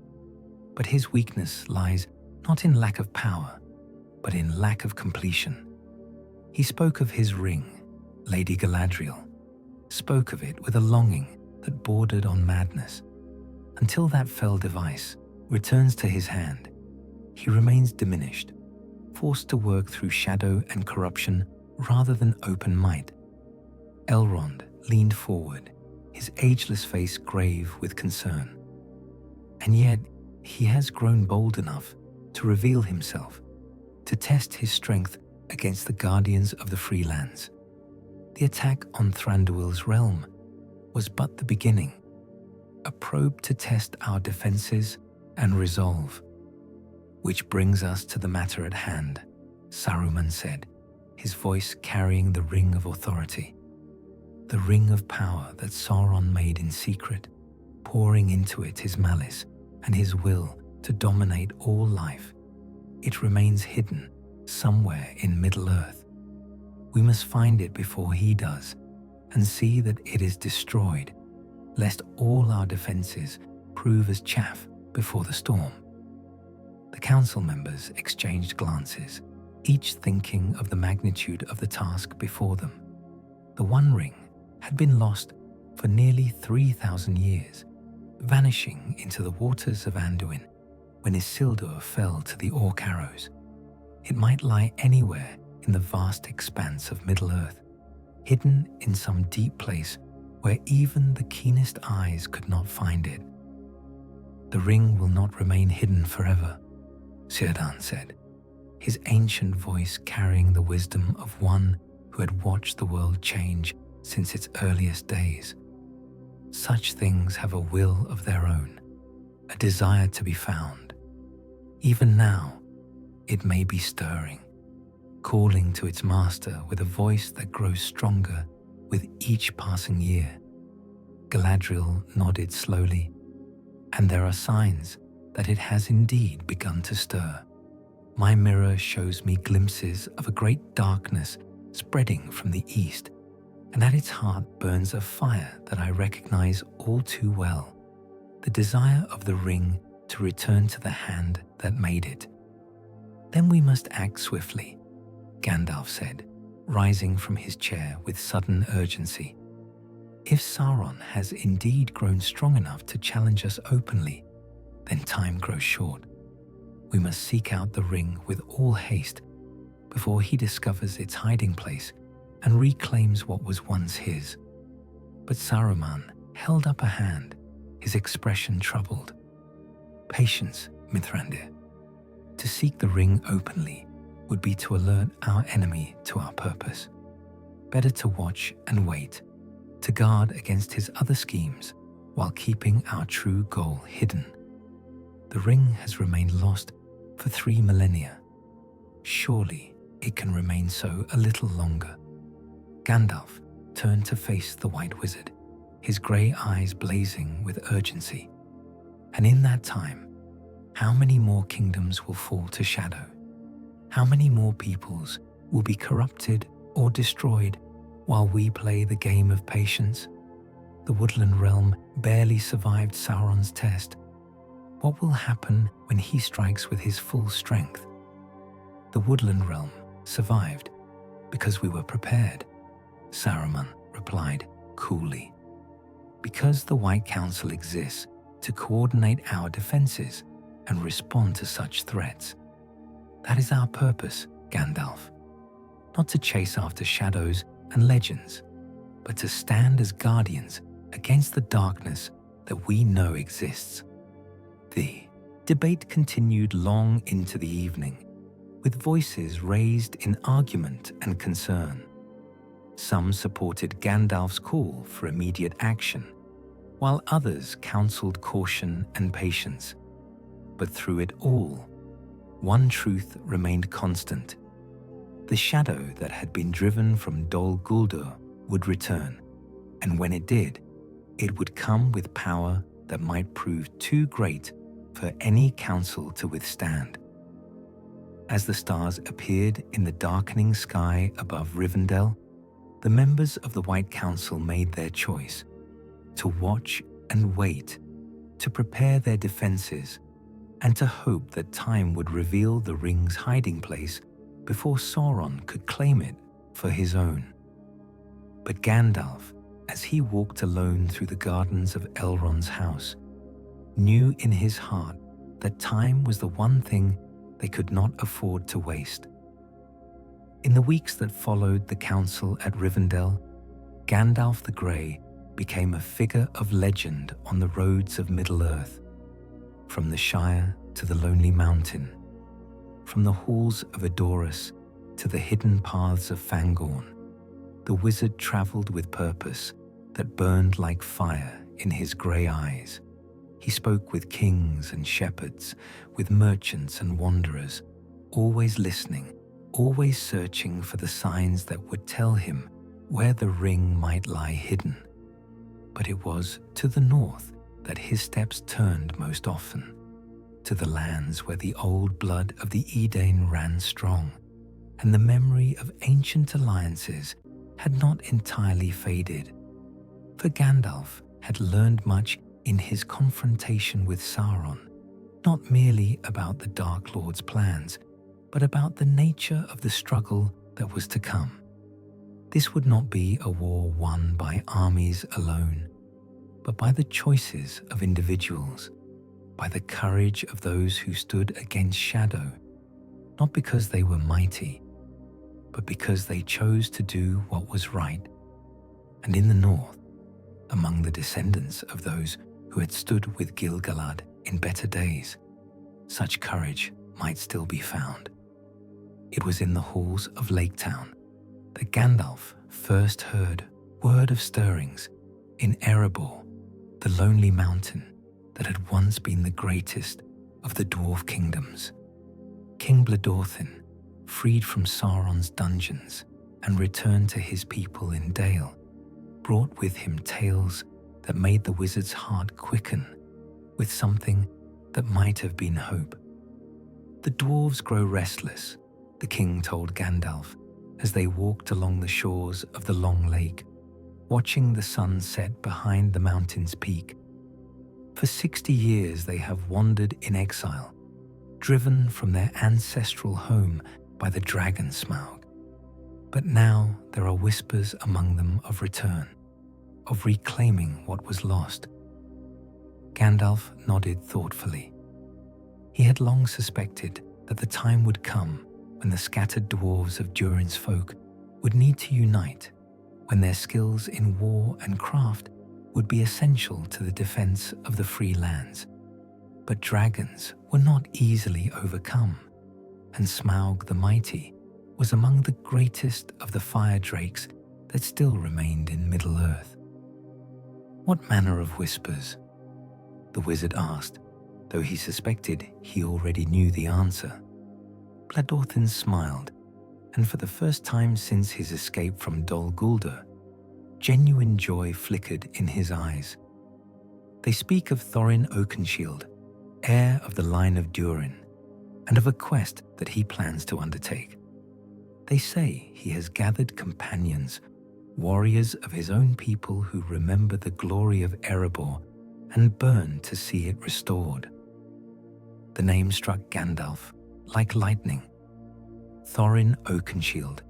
"but his weakness lies not in lack of power, but in lack of completion." He spoke of his ring, Lady Galadriel, spoke of it with a longing that bordered on madness. Until that fell device returns to his hand, he remains diminished, forced to work through shadow and corruption rather than open might. Elrond leaned forward, his ageless face grave with concern. "And yet he has grown bold enough to reveal himself, to test his strength against the guardians of the Freelands. The attack on Thranduil's realm was but the beginning, a probe to test our defenses and resolve." "Which brings us to the matter at hand," Saruman said, his voice carrying the ring of authority. The ring of power that Sauron made in secret, pouring into it his malice and his will to dominate all life. It remains hidden somewhere in Middle-earth. We must find it before he does and see that it is destroyed, lest all our defenses prove as chaff before the storm. The council members exchanged glances, each thinking of the magnitude of the task before them. The One Ring had been lost for nearly 3,000 years, vanishing into the waters of Anduin when Isildur fell to the Orc arrows. It might lie anywhere in the vast expanse of Middle-earth, hidden in some deep place where even the keenest eyes could not find it. "The ring will not remain hidden forever," Círdan said, his ancient voice carrying the wisdom of one who had watched the world change since its earliest days. "Such things have a will of their own, a desire to be found. Even now, it may be stirring, calling to its master with a voice that grows stronger with each passing year." Galadriel nodded slowly, "And there are signs that it has indeed begun to stir. My mirror shows me glimpses of a great darkness spreading from the east, and at its heart burns a fire that I recognize all too well, the desire of the ring to return to the hand that made it." "Then we must act swiftly," Gandalf said, rising from his chair with sudden urgency. "If Sauron has indeed grown strong enough to challenge us openly, then time grows short. We must seek out the ring with all haste before he discovers its hiding place and reclaims what was once his." But Saruman held up a hand, his expression troubled. "Patience, Mithrandir. To seek the ring openly would be to alert our enemy to our purpose. Better to watch and wait, to guard against his other schemes while keeping our true goal hidden. The ring has remained lost for 3 millennia. Surely it can remain so a little longer." Gandalf turned to face the White Wizard, his grey eyes blazing with urgency. And in that time, how many more kingdoms will fall to shadow? How many more peoples will be corrupted or destroyed while we play the game of patience? The Woodland Realm barely survived Sauron's test. What will happen when he strikes with his full strength? The Woodland Realm survived because we were prepared, Saruman replied coolly. Because the White Council exists to coordinate our defenses and respond to such threats. That is our purpose, Gandalf. Not to chase after shadows and legends, but to stand as guardians against the darkness that we know exists. The debate continued long into the evening, with voices raised in argument and concern. Some supported Gandalf's call for immediate action, while others counseled caution and patience. But through it all, one truth remained constant. The shadow that had been driven from Dol Guldur would return, and when it did, it would come with power that might prove too great for any council to withstand. As the stars appeared in the darkening sky above Rivendell, the members of the White Council made their choice: to watch and wait, to prepare their defenses, and to hope that time would reveal the ring's hiding place before Sauron could claim it for his own. But Gandalf, as he walked alone through the gardens of Elrond's house, knew in his heart that time was the one thing they could not afford to waste. In the weeks that followed the council at Rivendell, Gandalf the Grey became a figure of legend on the roads of Middle-earth, from the Shire to the Lonely Mountain, from the halls of Edoras to the hidden paths of Fangorn. The wizard travelled with purpose that burned like fire in his grey eyes. He spoke with kings and shepherds, with merchants and wanderers, always listening, always searching for the signs that would tell him where the ring might lie hidden. But it was to the north that his steps turned most often, to the lands where the old blood of the Edain ran strong, and the memory of ancient alliances had not entirely faded. For Gandalf had learned much in his confrontation with Sauron, not merely about the Dark Lord's plans, but about the nature of the struggle that was to come. This would not be a war won by armies alone, but by the choices of individuals, by the courage of those who stood against shadow, not because they were mighty, but because they chose to do what was right. And in the north, among the descendants of those who had stood with Gil-galad in better days, such courage might still be found. It was in the halls of Lake Town that Gandalf first heard word of stirrings in Erebor, the lonely mountain that had once been the greatest of the dwarf kingdoms. King Bledorthin, freed from Sauron's dungeons and returned to his people in Dale, brought with him tales that made the wizard's heart quicken with something that might have been hope. The dwarves grow restless, the king told Gandalf as they walked along the shores of the long lake, watching the sun set behind the mountain's peak. For 60 years they have wandered in exile, driven from their ancestral home by the dragon Smaug. But now there are whispers among them of return, of reclaiming what was lost. Gandalf nodded thoughtfully. He had long suspected that the time would come when the scattered dwarves of Durin's folk would need to unite, when their skills in war and craft would be essential to the defense of the free lands. But dragons were not easily overcome, and Smaug the Mighty was among the greatest of the fire drakes that still remained in Middle-earth. What manner of whispers? The wizard asked, though he suspected he already knew the answer. Bledorthin smiled, and for the first time since his escape from Dol Guldur, Genuine joy flickered in his eyes. They speak of Thorin Oakenshield, heir of the line of Durin, and of a quest that he plans to undertake. They say he has gathered companions, warriors of his own people who remember the glory of Erebor and burn to see it restored. The name struck Gandalf like lightning. Thorin Oakenshield.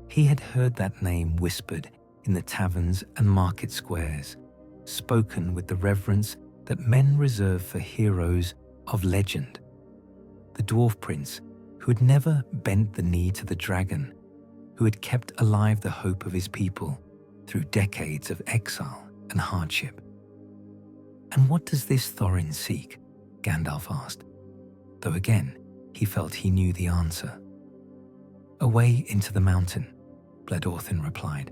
He had heard that name whispered in the taverns and market squares, spoken with the reverence that men reserve for heroes of legend. The dwarf prince who had never bent the knee to the dragon, who had kept alive the hope of his people through decades of exile and hardship. And what does this Thorin seek? Gandalf asked, though again he felt he knew the answer. A way into the mountain, Bledorthin replied.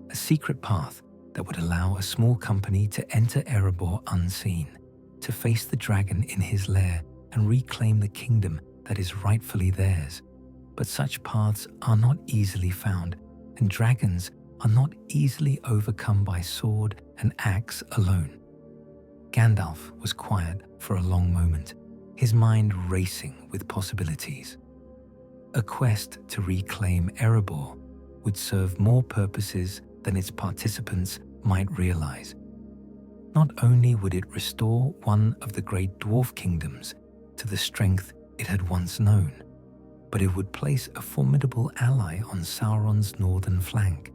A secret path that would allow a small company to enter Erebor unseen, to face the dragon in his lair and reclaim the kingdom that is rightfully theirs. But such paths are not easily found, and dragons are not easily overcome by sword and axe alone. Gandalf was quiet for a long moment, his mind racing with possibilities. A quest to reclaim Erebor would serve more purposes than its participants might realize. Not only would it restore one of the great dwarf kingdoms to the strength it had once known, but it would place a formidable ally on Sauron's northern flank,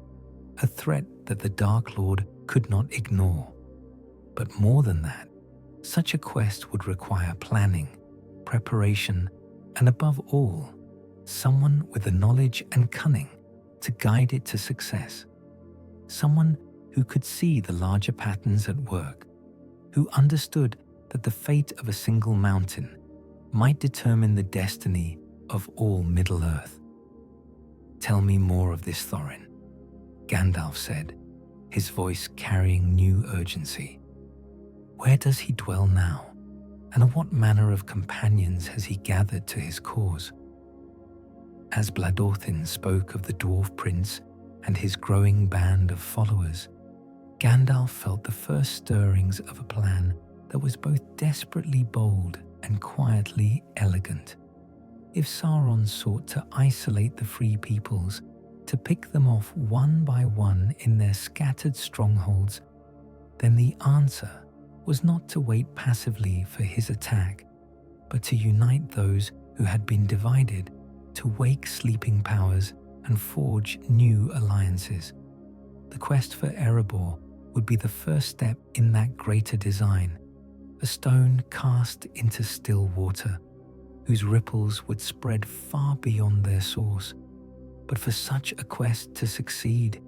a threat that the Dark Lord could not ignore. But more than that, such a quest would require planning, preparation, and above all, someone with the knowledge and cunning to guide it to success. Someone who could see the larger patterns at work, who understood that the fate of a single mountain might determine the destiny of all Middle-earth. "Tell me more of this Thorin," Gandalf said, his voice carrying new urgency. "Where does he dwell now, and what manner of companions has he gathered to his cause?" As Bledorthin spoke of the dwarf prince and his growing band of followers, Gandalf felt the first stirrings of a plan that was both desperately bold and quietly elegant. If Sauron sought to isolate the free peoples, to pick them off one by one in their scattered strongholds, then the answer was not to wait passively for his attack, but to unite those who had been divided, to wake sleeping powers and forge new alliances. The quest for Erebor would be the first step in that greater design, a stone cast into still water, whose ripples would spread far beyond their source. But for such a quest to succeed,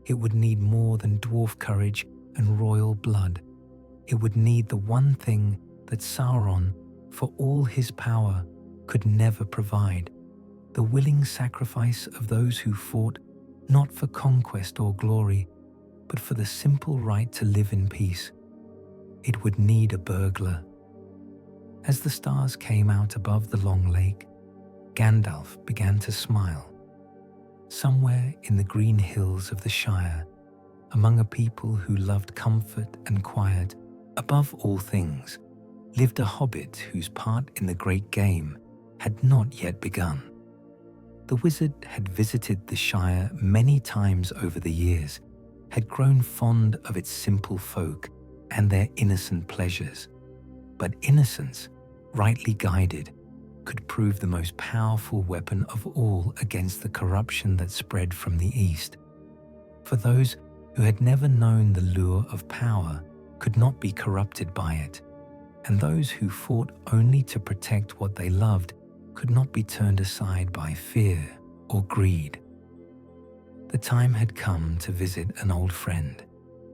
it would need more than dwarf courage and royal blood. It would need the one thing that Sauron, for all his power, could never provide: the willing sacrifice of those who fought not for conquest or glory, but for the simple right to live in peace. It would need a burglar. As the stars came out above the long lake, Gandalf began to smile. Somewhere in the green hills of the Shire, among a people who loved comfort and quiet above all things, lived a hobbit whose part in the great game had not yet begun. The wizard had visited the Shire many times over the years, had grown fond of its simple folk and their innocent pleasures. But innocence, rightly guided, could prove the most powerful weapon of all against the corruption that spread from the east. For those who had never known the lure of power could not be corrupted by it, and those who fought only to protect what they loved could not be turned aside by fear or greed. The time had come to visit an old friend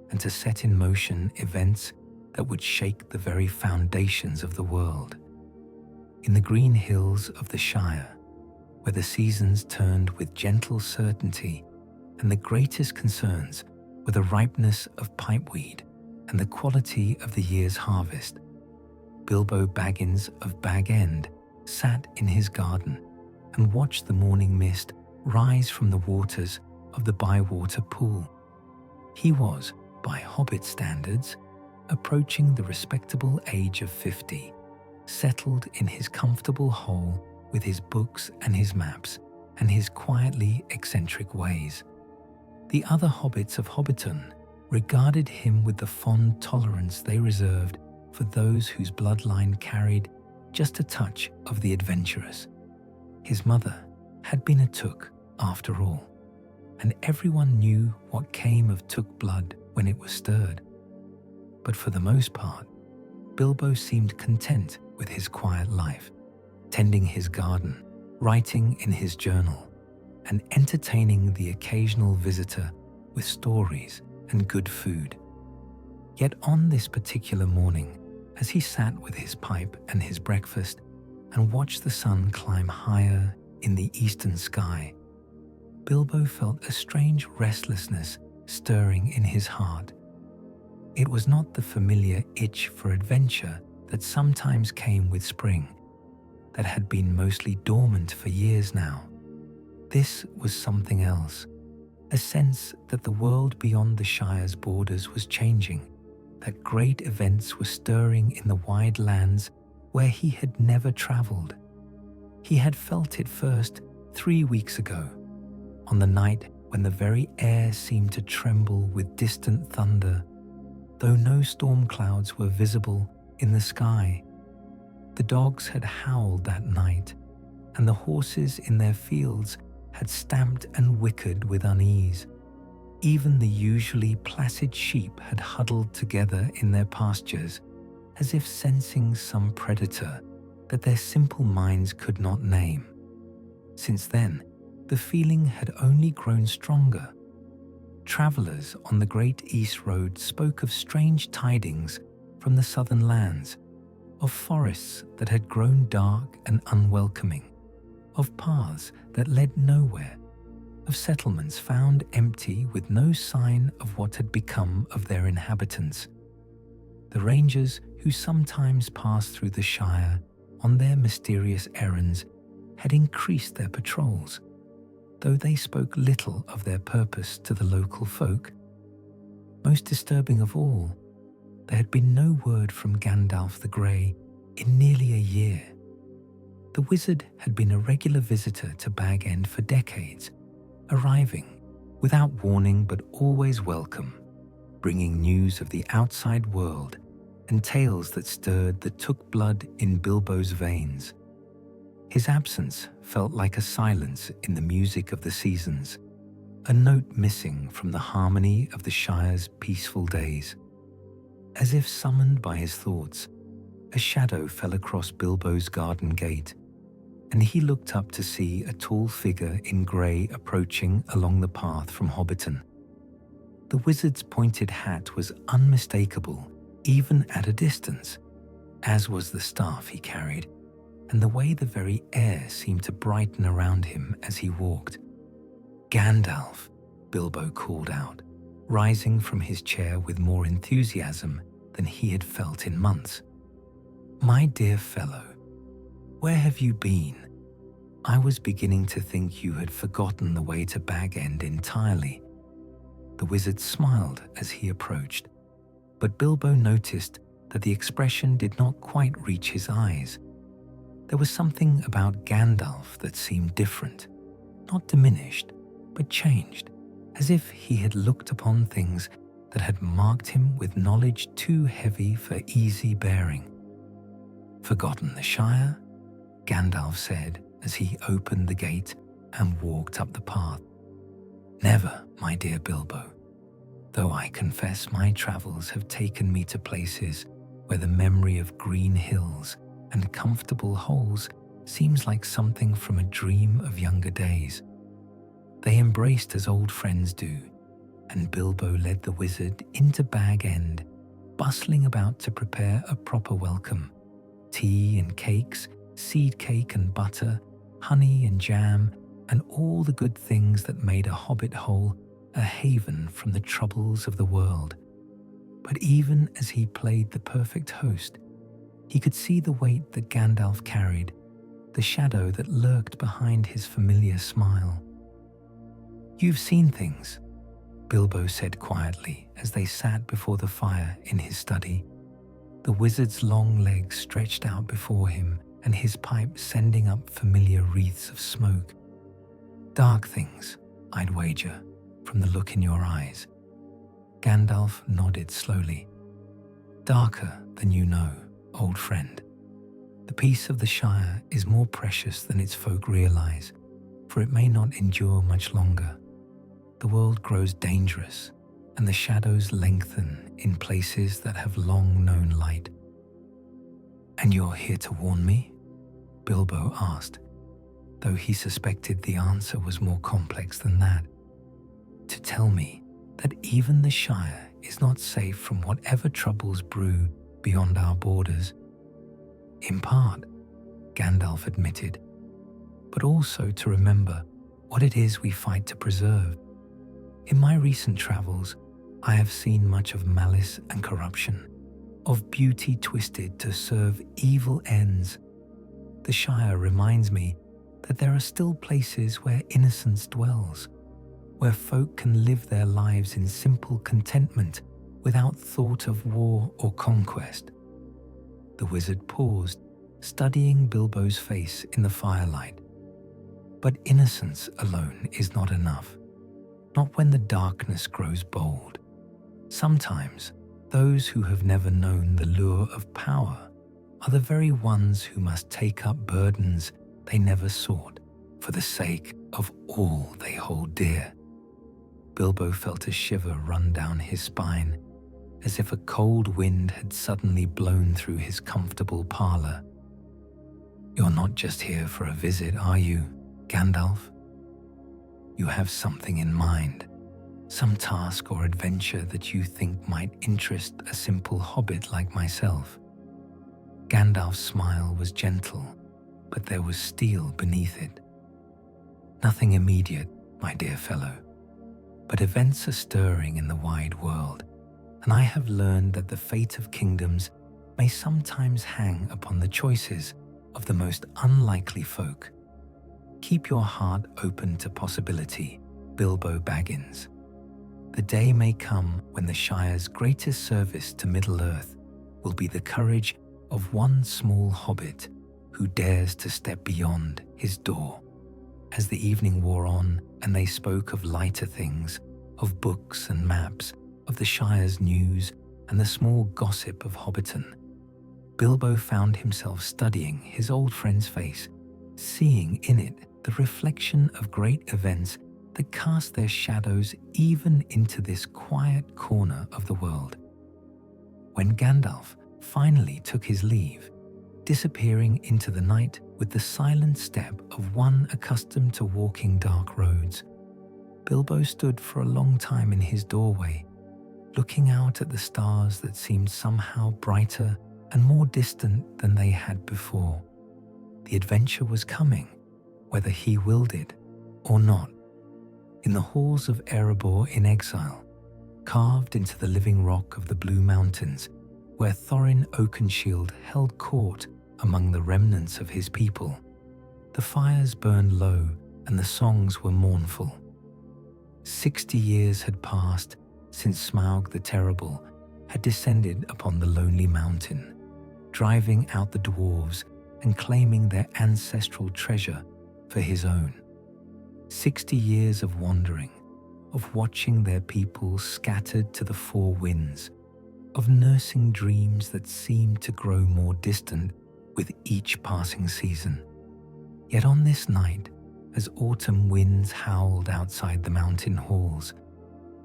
and to set in motion events that would shake the very foundations of the world. In the green hills of the Shire, where the seasons turned with gentle certainty and the greatest concerns were the ripeness of pipeweed and the quality of the year's harvest, Bilbo Baggins of Bag End sat in his garden and watched the morning mist rise from the waters of the Bywater pool. He was, by Hobbit standards, approaching the respectable age of 50, settled in his comfortable hole with his books and his maps and his quietly eccentric ways. The other hobbits of Hobbiton regarded him with the fond tolerance they reserved for those whose bloodline carried just a touch of the adventurous. His mother had been a Took, after all, and everyone knew what came of Took blood when it was stirred. But for the most part, Bilbo seemed content with his quiet life, tending his garden, writing in his journal, and entertaining the occasional visitor with stories and good food. Yet on this particular morning, as he sat with his pipe and his breakfast and watched the sun climb higher in the eastern sky, Bilbo felt a strange restlessness stirring in his heart. It was not the familiar itch for adventure that sometimes came with spring, that had been mostly dormant for years now. This was something else, a sense that the world beyond the Shire's borders was changing, that great events were stirring in the wide lands where he had never travelled. He had felt it first 3 weeks ago, on the night when the very air seemed to tremble with distant thunder, though no storm clouds were visible in the sky. The dogs had howled that night, and the horses in their fields had stamped and whickered with unease. Even the usually placid sheep had huddled together in their pastures, as if sensing some predator that their simple minds could not name. Since then, the feeling had only grown stronger. Travellers on the Great East Road spoke of strange tidings from the southern lands, of forests that had grown dark and unwelcoming, of paths that led nowhere, of settlements found empty with no sign of what had become of their inhabitants. The rangers who sometimes passed through the Shire on their mysterious errands had increased their patrols, though they spoke little of their purpose to the local folk. Most disturbing of all, there had been no word from Gandalf the Grey in nearly a year. The wizard had been a regular visitor to Bag End for decades, arriving without warning but always welcome, bringing news of the outside world and tales that stirred the Took blood in Bilbo's veins. His absence felt like a silence in the music of the seasons, a note missing from the harmony of the Shire's peaceful days. As if summoned by his thoughts, a shadow fell across Bilbo's garden gate, and he looked up to see a tall figure in grey approaching along the path from Hobbiton. The wizard's pointed hat was unmistakable, even at a distance, as was the staff he carried, and the way the very air seemed to brighten around him as he walked. "Gandalf," Bilbo called out, rising from his chair with more enthusiasm than he had felt in months. "My dear fellow, where have you been? I was beginning to think you had forgotten the way to Bag End entirely." The wizard smiled as he approached, but Bilbo noticed that the expression did not quite reach his eyes. There was something about Gandalf that seemed different, not diminished, but changed, as if he had looked upon things that had marked him with knowledge too heavy for easy bearing. "Forgotten the Shire?" Gandalf said as he opened the gate and walked up the path. "Never, my dear Bilbo, though I confess my travels have taken me to places where the memory of green hills and comfortable holes seems like something from a dream of younger days." They embraced as old friends do, and Bilbo led the wizard into Bag End, bustling about to prepare a proper welcome. Tea and cakes, seed cake and butter, honey and jam, and all the good things that made a hobbit hole a haven from the troubles of the world. But even as he played the perfect host, he could see the weight that Gandalf carried, the shadow that lurked behind his familiar smile. "You've seen things. Bilbo said quietly as they sat before the fire in his study, the wizard's long legs stretched out before him and his pipe sending up familiar wreaths of smoke. Dark things, I'd wager, from the look in your eyes. Gandalf nodded slowly. Darker than you know, old friend. The peace of the Shire is more precious than its folk realize, for it may not endure much longer. The world grows dangerous, and the shadows lengthen in places that have long known light. And you're here to warn me? Bilbo asked, though he suspected the answer was more complex than that. To tell me that even the Shire is not safe from whatever troubles brew beyond our borders. In part, Gandalf admitted, but also to remember what it is we fight to preserve. In my recent travels, I have seen much of malice and corruption, of beauty twisted to serve evil ends. The Shire reminds me that there are still places where innocence dwells, where folk can live their lives in simple contentment without thought of war or conquest. The wizard paused, studying Bilbo's face in the firelight. But innocence alone is not enough. Not when the darkness grows bold. Sometimes, those who have never known the lure of power are the very ones who must take up burdens they never sought for the sake of all they hold dear. Bilbo felt a shiver run down his spine, as if a cold wind had suddenly blown through his comfortable parlor. You're not just here for a visit, are you, Gandalf? You have something in mind, some task or adventure that you think might interest a simple hobbit like myself. Gandalf's smile was gentle, but there was steel beneath it. Nothing immediate, my dear fellow, but events are stirring in the wide world, and I have learned that the fate of kingdoms may sometimes hang upon the choices of the most unlikely folk. Keep your heart open to possibility, Bilbo Baggins. The day may come when the Shire's greatest service to Middle-earth will be the courage of one small hobbit who dares to step beyond his door. As the evening wore on and they spoke of lighter things, of books and maps, of the Shire's news and the small gossip of Hobbiton, Bilbo found himself studying his old friend's face, seeing in it the reflection of great events that cast their shadows even into this quiet corner of the world. When Gandalf finally took his leave, disappearing into the night with the silent step of one accustomed to walking dark roads, Bilbo stood for a long time in his doorway, looking out at the stars that seemed somehow brighter and more distant than they had before. The adventure was coming, whether he willed it or not. In the halls of Erebor in exile, carved into the living rock of the Blue Mountains, where Thorin Oakenshield held court among the remnants of his people, the fires burned low and the songs were mournful. 60 years had passed since Smaug the Terrible had descended upon the lonely mountain, driving out the dwarves and claiming their ancestral treasure for his own. 60 years of wandering, of watching their people scattered to the four winds, of nursing dreams that seemed to grow more distant with each passing season. Yet on this night, as autumn winds howled outside the mountain halls,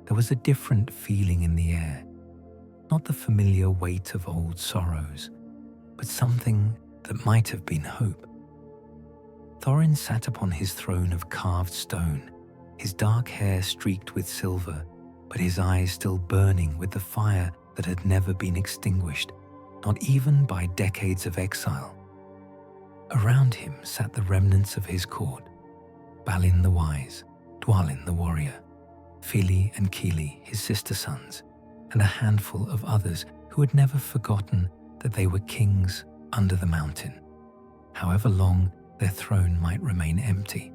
there was a different feeling in the air, not the familiar weight of old sorrows, but something that might have been hope. Thorin sat upon his throne of carved stone, his dark hair streaked with silver, but his eyes still burning with the fire that had never been extinguished, not even by decades of exile. Around him sat the remnants of his court, Balin the Wise, Dwalin the Warrior, Fili and Kili, his sister sons, and a handful of others who had never forgotten that they were kings under the mountain, however long their throne might remain empty.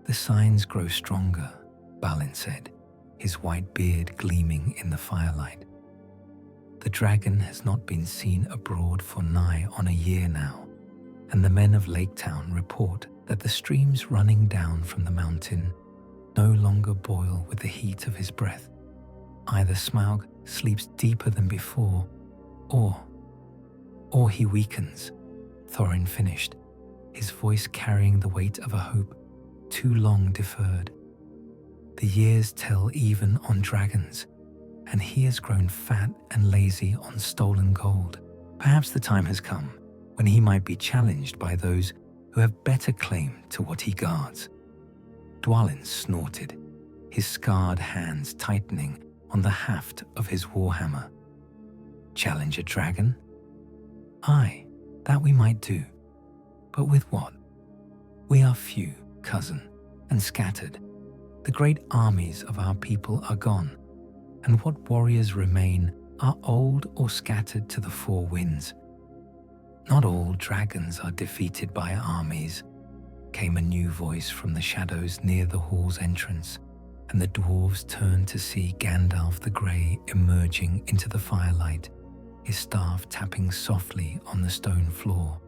The signs grow stronger, Balin said. his white beard gleaming in the firelight. The dragon has not been seen abroad for nigh on a year now, and the men of Laketown report that the streams running down from the mountain no longer boil with the heat of his breath. Either Smaug sleeps deeper than before, or he weakens, Thorin finished, his voice carrying the weight of a hope too long deferred. The years tell even on dragons, and he has grown fat and lazy on stolen gold. Perhaps the time has come when he might be challenged by those who have better claim to what he guards. Dwalin snorted, his scarred hands tightening on the haft of his warhammer. Challenge a dragon? Aye, that we might do. But with what? We are few, cousin, and scattered. The great armies of our people are gone, and what warriors remain are old or scattered to the four winds. Not all dragons are defeated by armies, came a new voice from the shadows near the hall's entrance, and the dwarves turned to see Gandalf the Grey emerging into the firelight, his staff tapping softly on the stone floor.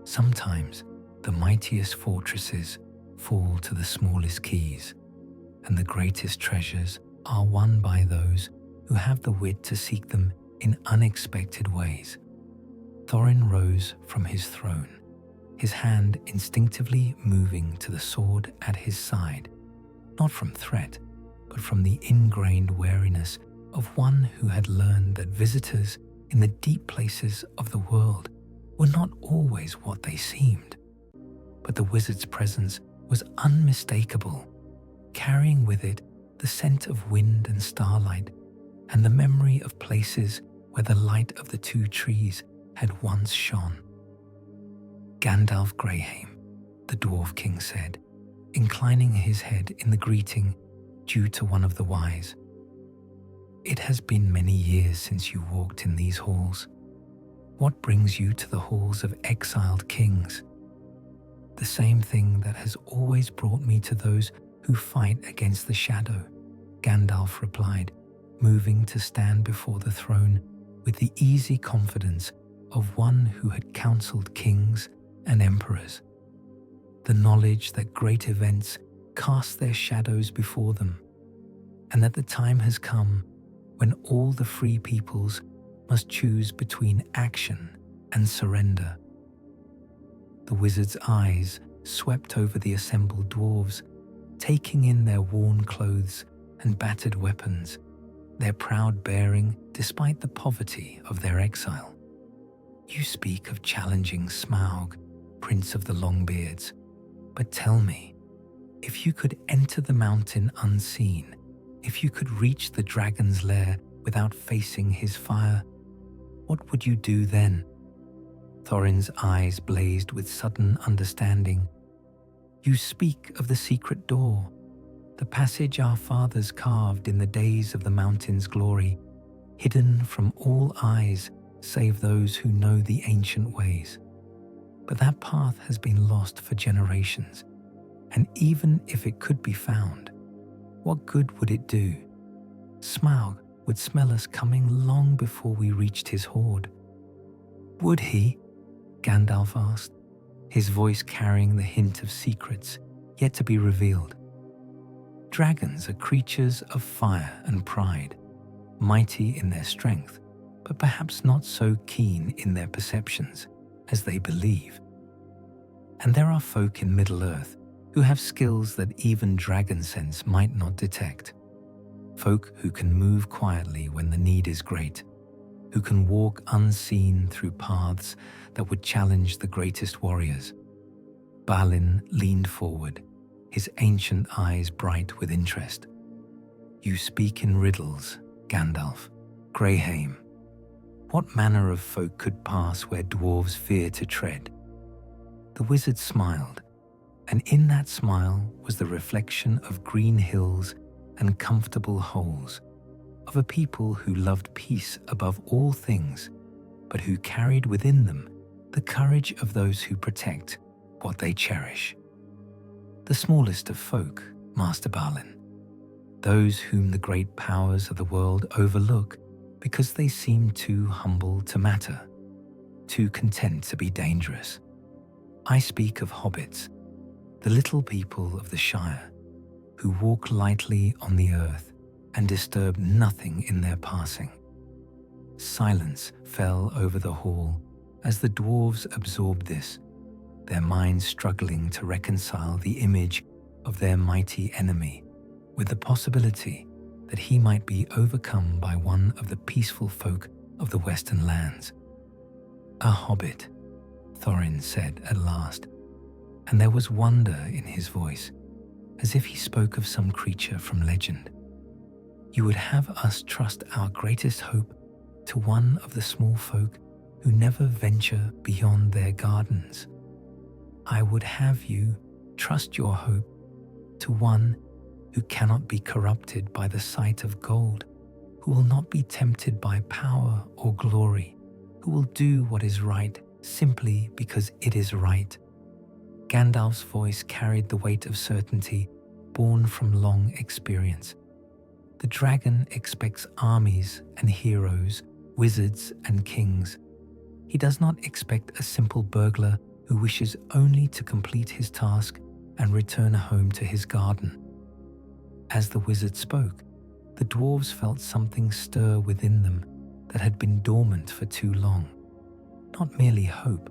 Sometimes the mightiest fortresses fall to the smallest keys, and the greatest treasures are won by those who have the wit to seek them in unexpected ways. Thorin rose from his throne, his hand instinctively moving to the sword at his side, not from threat, but from the ingrained wariness of one who had learned that visitors in the deep places of the world were not always what they seemed. But the wizard's presence was unmistakable, carrying with it the scent of wind and starlight, and the memory of places where the light of the two trees had once shone. Gandalf Greyheim, the Dwarf King said, inclining his head in the greeting due to one of the wise. It has been many years since you walked in these halls. What brings you to the halls of exiled kings? The same thing that has always brought me to those who fight against the shadow, Gandalf replied, moving to stand before the throne with the easy confidence of one who had counseled kings and emperors. The knowledge that great events cast their shadows before them, and that the time has come when all the free peoples must choose between action and surrender. The wizard's eyes swept over the assembled dwarves, taking in their worn clothes and battered weapons, their proud bearing despite the poverty of their exile. You speak of challenging Smaug, Prince of the Longbeards, but tell me, if you could enter the mountain unseen, if you could reach the dragon's lair without facing his fire, what would you do then? Thorin's eyes blazed with sudden understanding. You speak of the secret door, the passage our fathers carved in the days of the mountain's glory, hidden from all eyes save those who know the ancient ways. But that path has been lost for generations, and even if it could be found, what good would it do? Smaug would smell us coming long before we reached his hoard. Would he? Gandalf asked, his voice carrying the hint of secrets yet to be revealed. Dragons are creatures of fire and pride, mighty in their strength, but perhaps not so keen in their perceptions as they believe. And there are folk in Middle-earth who have skills that even dragon sense might not detect. Folk who can move quietly when the need is great, who can walk unseen through paths that would challenge the greatest warriors. Balin leaned forward, his ancient eyes bright with interest. You speak in riddles, Gandalf. Greyheim. What manner of folk could pass where dwarves fear to tread? The wizard smiled, and in that smile was the reflection of green hills and comfortable holes, of a people who loved peace above all things, but who carried within them the courage of those who protect what they cherish. The smallest of folk, Master Balin. those whom the great powers of the world overlook because they seem too humble to matter, too content to be dangerous. I speak of hobbits, the little people of the Shire, who walk lightly on the earth and disturb nothing in their passing. Silence fell over the hall as the dwarves absorbed this, their minds struggling to reconcile the image of their mighty enemy with the possibility that he might be overcome by one of the peaceful folk of the Western lands. "A hobbit," Thorin said at last, and there was wonder in his voice, as if he spoke of some creature from legend. "You would have us trust our greatest hope to one of the small folk who never venture beyond their gardens. I would have you trust your hope to one who cannot be corrupted by the sight of gold, who will not be tempted by power or glory, who will do what is right simply because it is right." Gandalf's voice carried the weight of certainty born from long experience. The dragon expects armies and heroes, wizards and kings. He does not expect a simple burglar who wishes only to complete his task and return home to his garden. As the wizard spoke, the dwarves felt something stir within them that had been dormant for too long. Not merely hope,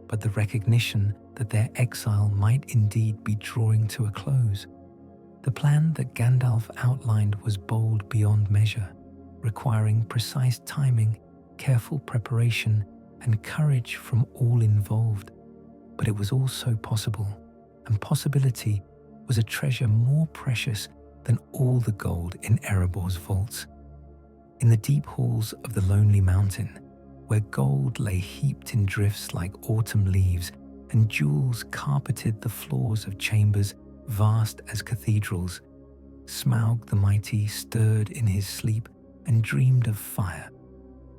but the recognition that their exile might indeed be drawing to a close. The plan that Gandalf outlined was bold beyond measure, requiring precise timing, careful preparation, and courage from all involved. But it was also possible, and possibility was a treasure more precious than all the gold in Erebor's vaults. In the deep halls of the Lonely Mountain, where gold lay heaped in drifts like autumn leaves and jewels carpeted the floors of chambers vast as cathedrals, Smaug the Mighty stirred in his sleep and dreamed of fire.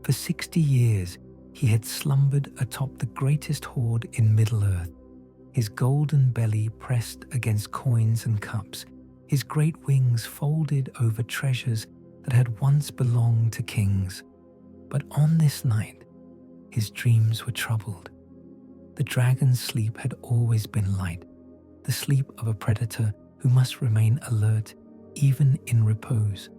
For 60 years he had slumbered atop the greatest hoard in Middle-earth, his golden belly pressed against coins and cups, his great wings folded over treasures that had once belonged to kings. But on this night, his dreams were troubled. The dragon's sleep had always been light, the sleep of a predator who must remain alert even in repose.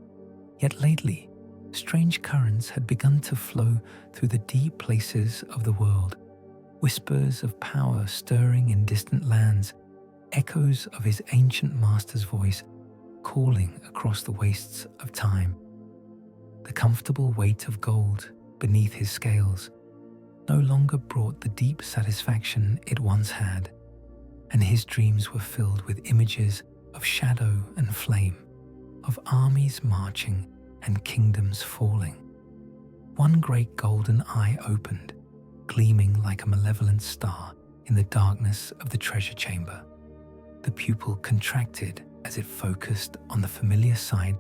Yet lately, strange currents had begun to flow through the deep places of the world, whispers of power stirring in distant lands, echoes of his ancient master's voice calling across the wastes of time. The comfortable weight of gold beneath his scales no longer brought the deep satisfaction it once had, and his dreams were filled with images of shadow and flame, of armies marching and kingdoms falling. One great golden eye opened, gleaming like a malevolent star in the darkness of the treasure chamber. The pupil contracted as it focused on the familiar sight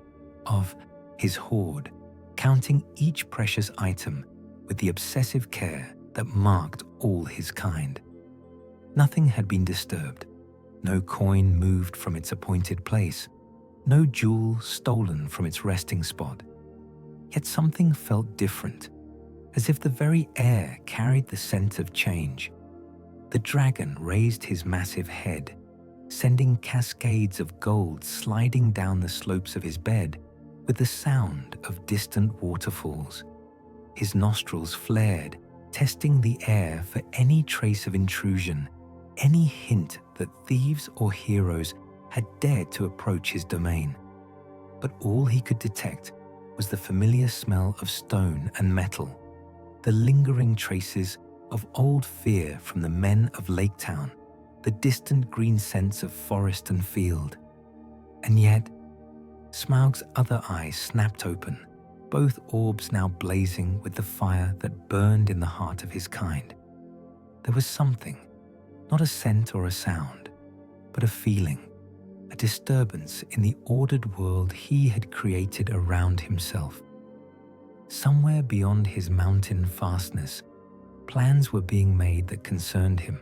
of his hoard, counting each precious item with the obsessive care that marked all his kind. Nothing had been disturbed, no coin moved from its appointed place, no jewel stolen from its resting spot. Yet something felt different, as if the very air carried the scent of change. The dragon raised his massive head, sending cascades of gold sliding down the slopes of his bed with the sound of distant waterfalls. His nostrils flared, testing the air for any trace of intrusion, any hint that thieves or heroes had dared to approach his domain. But all he could detect was the familiar smell of stone and metal, the lingering traces of old fear from the men of Laketown, the distant green scents of forest and field. And yet, Smaug's other eyes snapped open, both orbs now blazing with the fire that burned in the heart of his kind. There was something, not a scent or a sound, but a feeling, a disturbance in the ordered world he had created around himself. Somewhere beyond his mountain fastness, plans were being made that concerned him,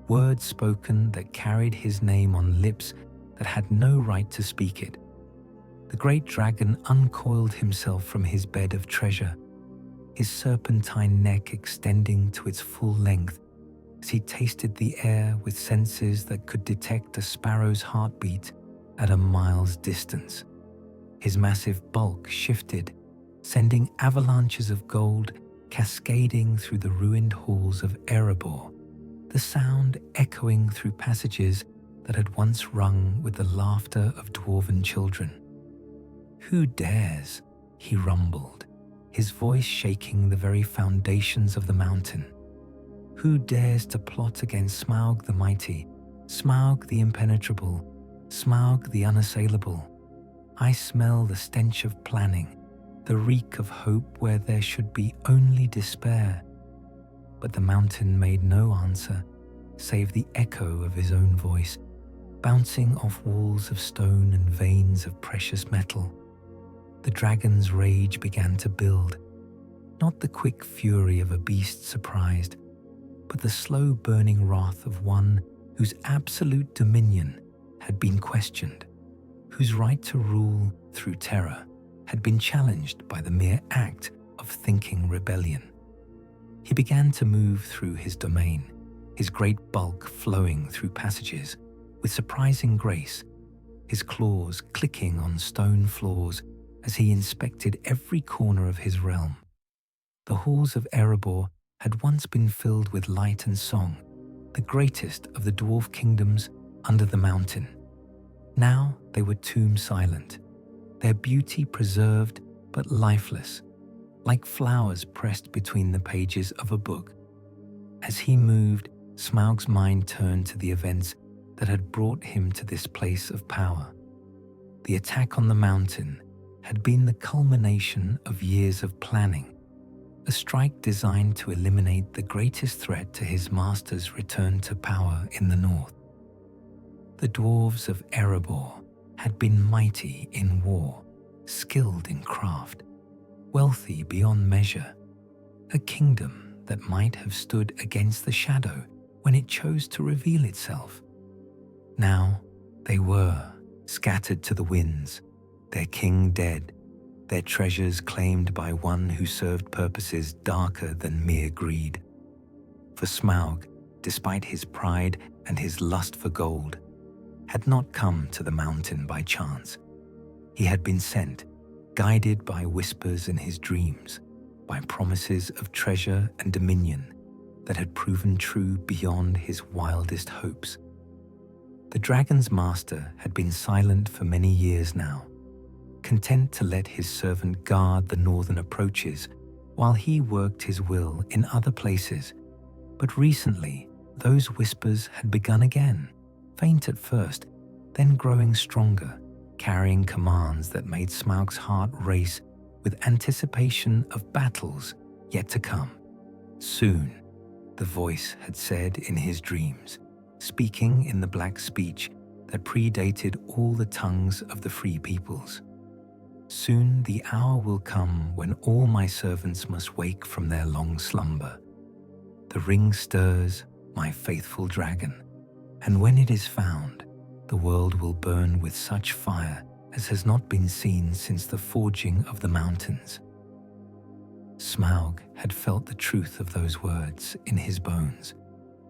words spoken that carried his name on lips that had no right to speak it. the great dragon uncoiled himself from his bed of treasure, his serpentine neck extending to its full length as he tasted the air with senses that could detect a sparrow's heartbeat at a mile's distance. His massive bulk shifted, sending avalanches of gold cascading through the ruined halls of Erebor, the sound echoing through passages that had once rung with the laughter of dwarven children. "Who dares?" he rumbled, his voice shaking the very foundations of the mountain. "Who dares to plot against Smaug the mighty, Smaug the impenetrable, Smaug the unassailable? I smell the stench of planning, the reek of hope where there should be only despair." But the mountain made no answer, save the echo of his own voice, bouncing off walls of stone and veins of precious metal. The dragon's rage began to build, not the quick fury of a beast surprised, but the slow burning wrath of one whose absolute dominion had been questioned, whose right to rule through terror had been challenged by the mere act of thinking rebellion. He began to move through his domain, his great bulk flowing through passages with surprising grace, his claws clicking on stone floors as he inspected every corner of his realm. The halls of Erebor had once been filled with light and song, the greatest of the dwarf kingdoms under the mountain. Now they were tomb-silent, their beauty preserved but lifeless, like flowers pressed between the pages of a book. As he moved, Smaug's mind turned to the events that had brought him to this place of power. The attack on the mountain had been the culmination of years of planning, a strike designed to eliminate the greatest threat to his master's return to power in the north. The dwarves of Erebor had been mighty in war, skilled in craft, wealthy beyond measure, a kingdom that might have stood against the shadow when it chose to reveal itself. Now they were scattered to the winds, their king dead, their treasures claimed by one who served purposes darker than mere greed. For Smaug, despite his pride and his lust for gold, had not come to the mountain by chance. He had been sent, guided by whispers in his dreams, by promises of treasure and dominion that had proven true beyond his wildest hopes. The dragon's master had been silent for many years now, content to let his servant guard the northern approaches while he worked his will in other places. But recently, those whispers had begun again, faint at first, then growing stronger, carrying commands that made Smaug's heart race with anticipation of battles yet to come. Soon, the voice had said in his dreams, speaking in the black speech that predated all the tongues of the free peoples. Soon the hour will come when all my servants must wake from their long slumber. The ring stirs, my faithful dragon, and when it is found, the world will burn with such fire as has not been seen since the forging of the mountains. Smaug had felt the truth of those words in his bones,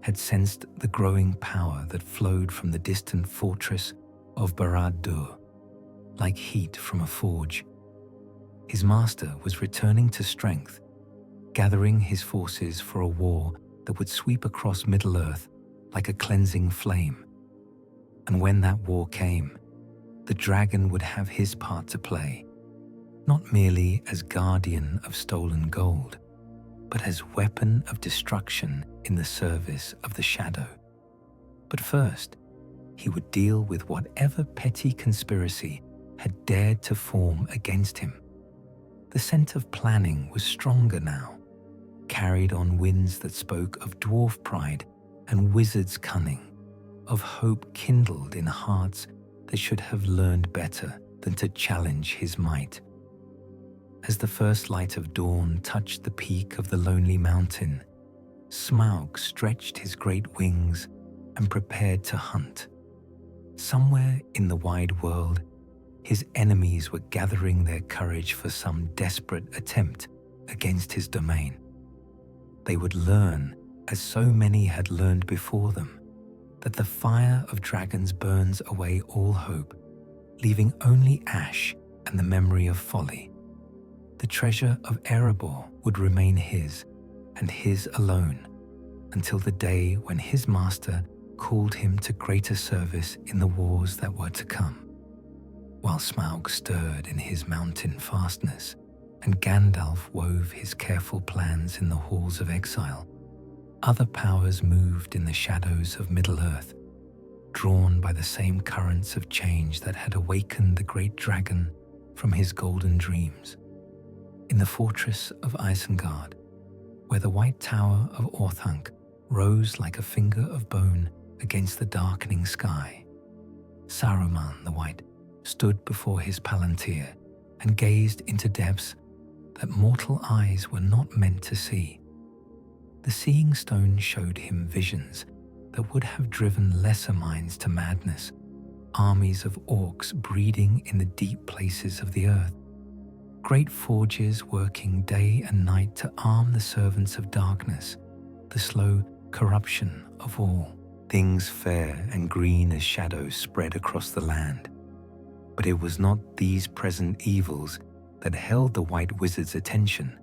had sensed the growing power that flowed from the distant fortress of Barad-dûr, like heat from a forge. His master was returning to strength, gathering his forces for a war that would sweep across Middle-earth like a cleansing flame. And when that war came, the dragon would have his part to play, not merely as guardian of stolen gold, but as weapon of destruction in the service of the shadow. But first, he would deal with whatever petty conspiracy had dared to form against him. The scent of planning was stronger now, carried on winds that spoke of dwarf pride and wizard's cunning, of hope kindled in hearts that should have learned better than to challenge his might. As the first light of dawn touched the peak of the lonely mountain, Smaug stretched his great wings and prepared to hunt. Somewhere in the wide world, His enemies were gathering their courage for some desperate attempt against his domain. They would learn, as so many had learned before them, that the fire of dragons burns away all hope, leaving only ash and the memory of folly. The treasure of Erebor would remain his, and his alone, until the day when his master called him to greater service in the wars that were to come. While Smaug stirred in his mountain fastness, and Gandalf wove his careful plans in the halls of exile, other powers moved in the shadows of Middle-earth, drawn by the same currents of change that had awakened the great dragon from his golden dreams. In the fortress of Isengard, where the white tower of Orthanc rose like a finger of bone against the darkening sky, Saruman the White stood before his palantir and gazed into depths that mortal eyes were not meant to see. The seeing stone showed him visions that would have driven lesser minds to madness, armies of orcs breeding in the deep places of the earth, great forges working day and night to arm the servants of darkness, the slow corruption of all, things fair and green as shadows spread across the land. But it was not these present evils that held the White Wizard's attention,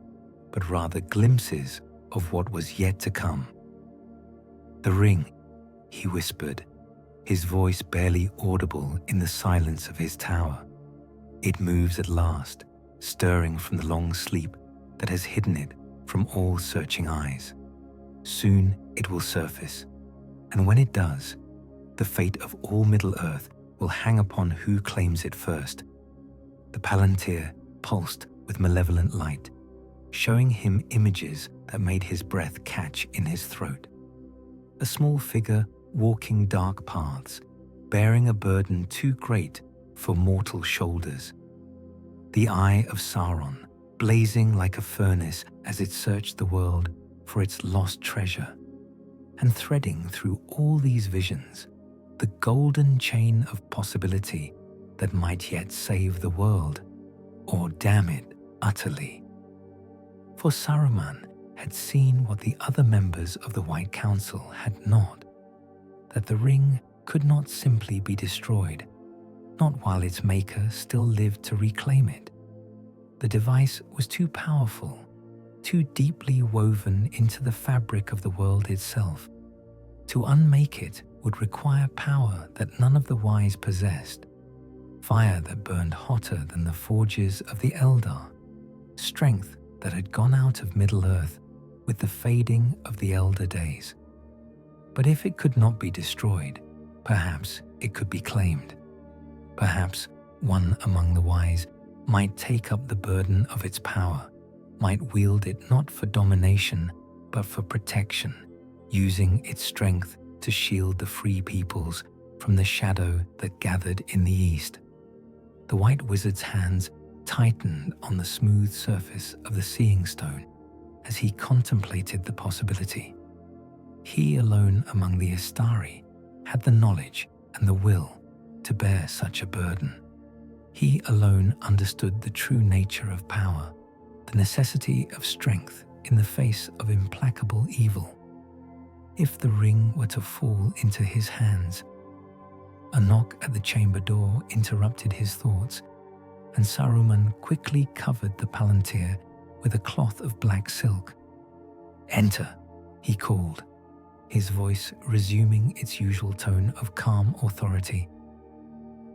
but rather glimpses of what was yet to come. "The ring," he whispered, his voice barely audible in the silence of his tower. "It moves at last, stirring from the long sleep that has hidden it from all searching eyes. Soon it will surface, and when it does, the fate of all Middle-earth will hang upon who claims it first." The palantir pulsed with malevolent light, showing him images that made his breath catch in his throat. A small figure walking dark paths, bearing a burden too great for mortal shoulders. The eye of Sauron, blazing like a furnace as it searched the world for its lost treasure. And threading through all these visions, the golden chain of possibility that might yet save the world, or damn it utterly. For Saruman had seen what the other members of the White Council had not, that the ring could not simply be destroyed, not while its maker still lived to reclaim it. The device was too powerful, too deeply woven into the fabric of the world itself. To unmake it would require power that none of the wise possessed, fire that burned hotter than the forges of the Eldar, strength that had gone out of Middle-earth with the fading of the Elder Days. But if it could not be destroyed, perhaps it could be claimed. Perhaps one among the wise might take up the burden of its power, might wield it not for domination, but for protection, using its strength to shield the free peoples from the shadow that gathered in the east. The White Wizard's hands tightened on the smooth surface of the Seeing Stone as he contemplated the possibility. He alone among the Astari had the knowledge and the will to bear such a burden. He alone understood the true nature of power, the necessity of strength in the face of implacable evil. If the ring were to fall into his hands, a knock at the chamber door interrupted his thoughts, and Saruman quickly covered the palantir with a cloth of black silk. "Enter," he called, his voice resuming its usual tone of calm authority.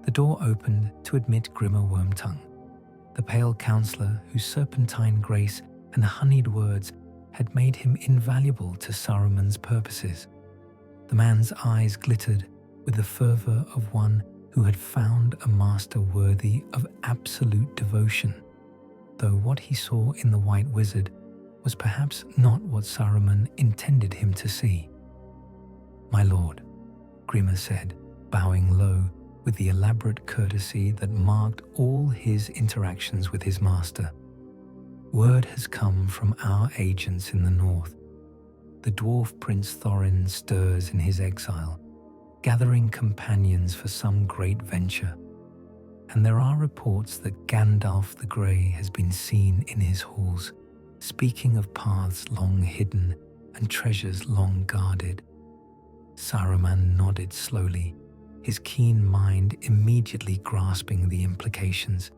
The door opened to admit Grimmer Wormtongue, the pale counsellor whose serpentine grace and honeyed words had made him invaluable to Saruman's purposes. The man's eyes glittered with the fervour of one who had found a master worthy of absolute devotion, though what he saw in the White Wizard was perhaps not what Saruman intended him to see. "My lord," Grimmer said, bowing low with the elaborate courtesy that marked all his interactions with his master. "Word has come from our agents in the north. The dwarf Prince Thorin stirs in his exile, gathering companions for some great venture. and there are reports that Gandalf the Grey has been seen in his halls, speaking of paths long hidden and treasures long guarded. Saruman nodded slowly, his keen mind immediately grasping the implications.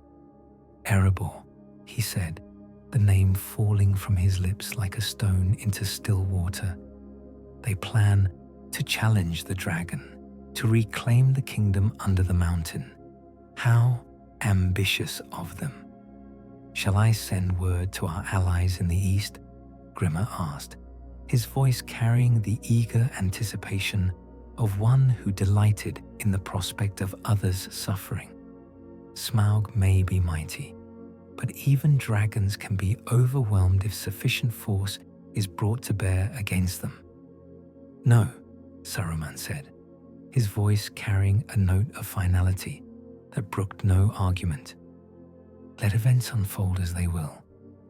Erebor, he said, the name falling from his lips like a stone into still water. They plan to challenge the dragon, to reclaim the kingdom under the mountain. How ambitious of them. Shall I send word to our allies in the east? Grimmer asked, his voice carrying the eager anticipation of one who delighted in the prospect of others' suffering. Smaug may be mighty, but even dragons can be overwhelmed if sufficient force is brought to bear against them. No, Saruman said, his voice carrying a note of finality that brooked no argument. Let events unfold as they will.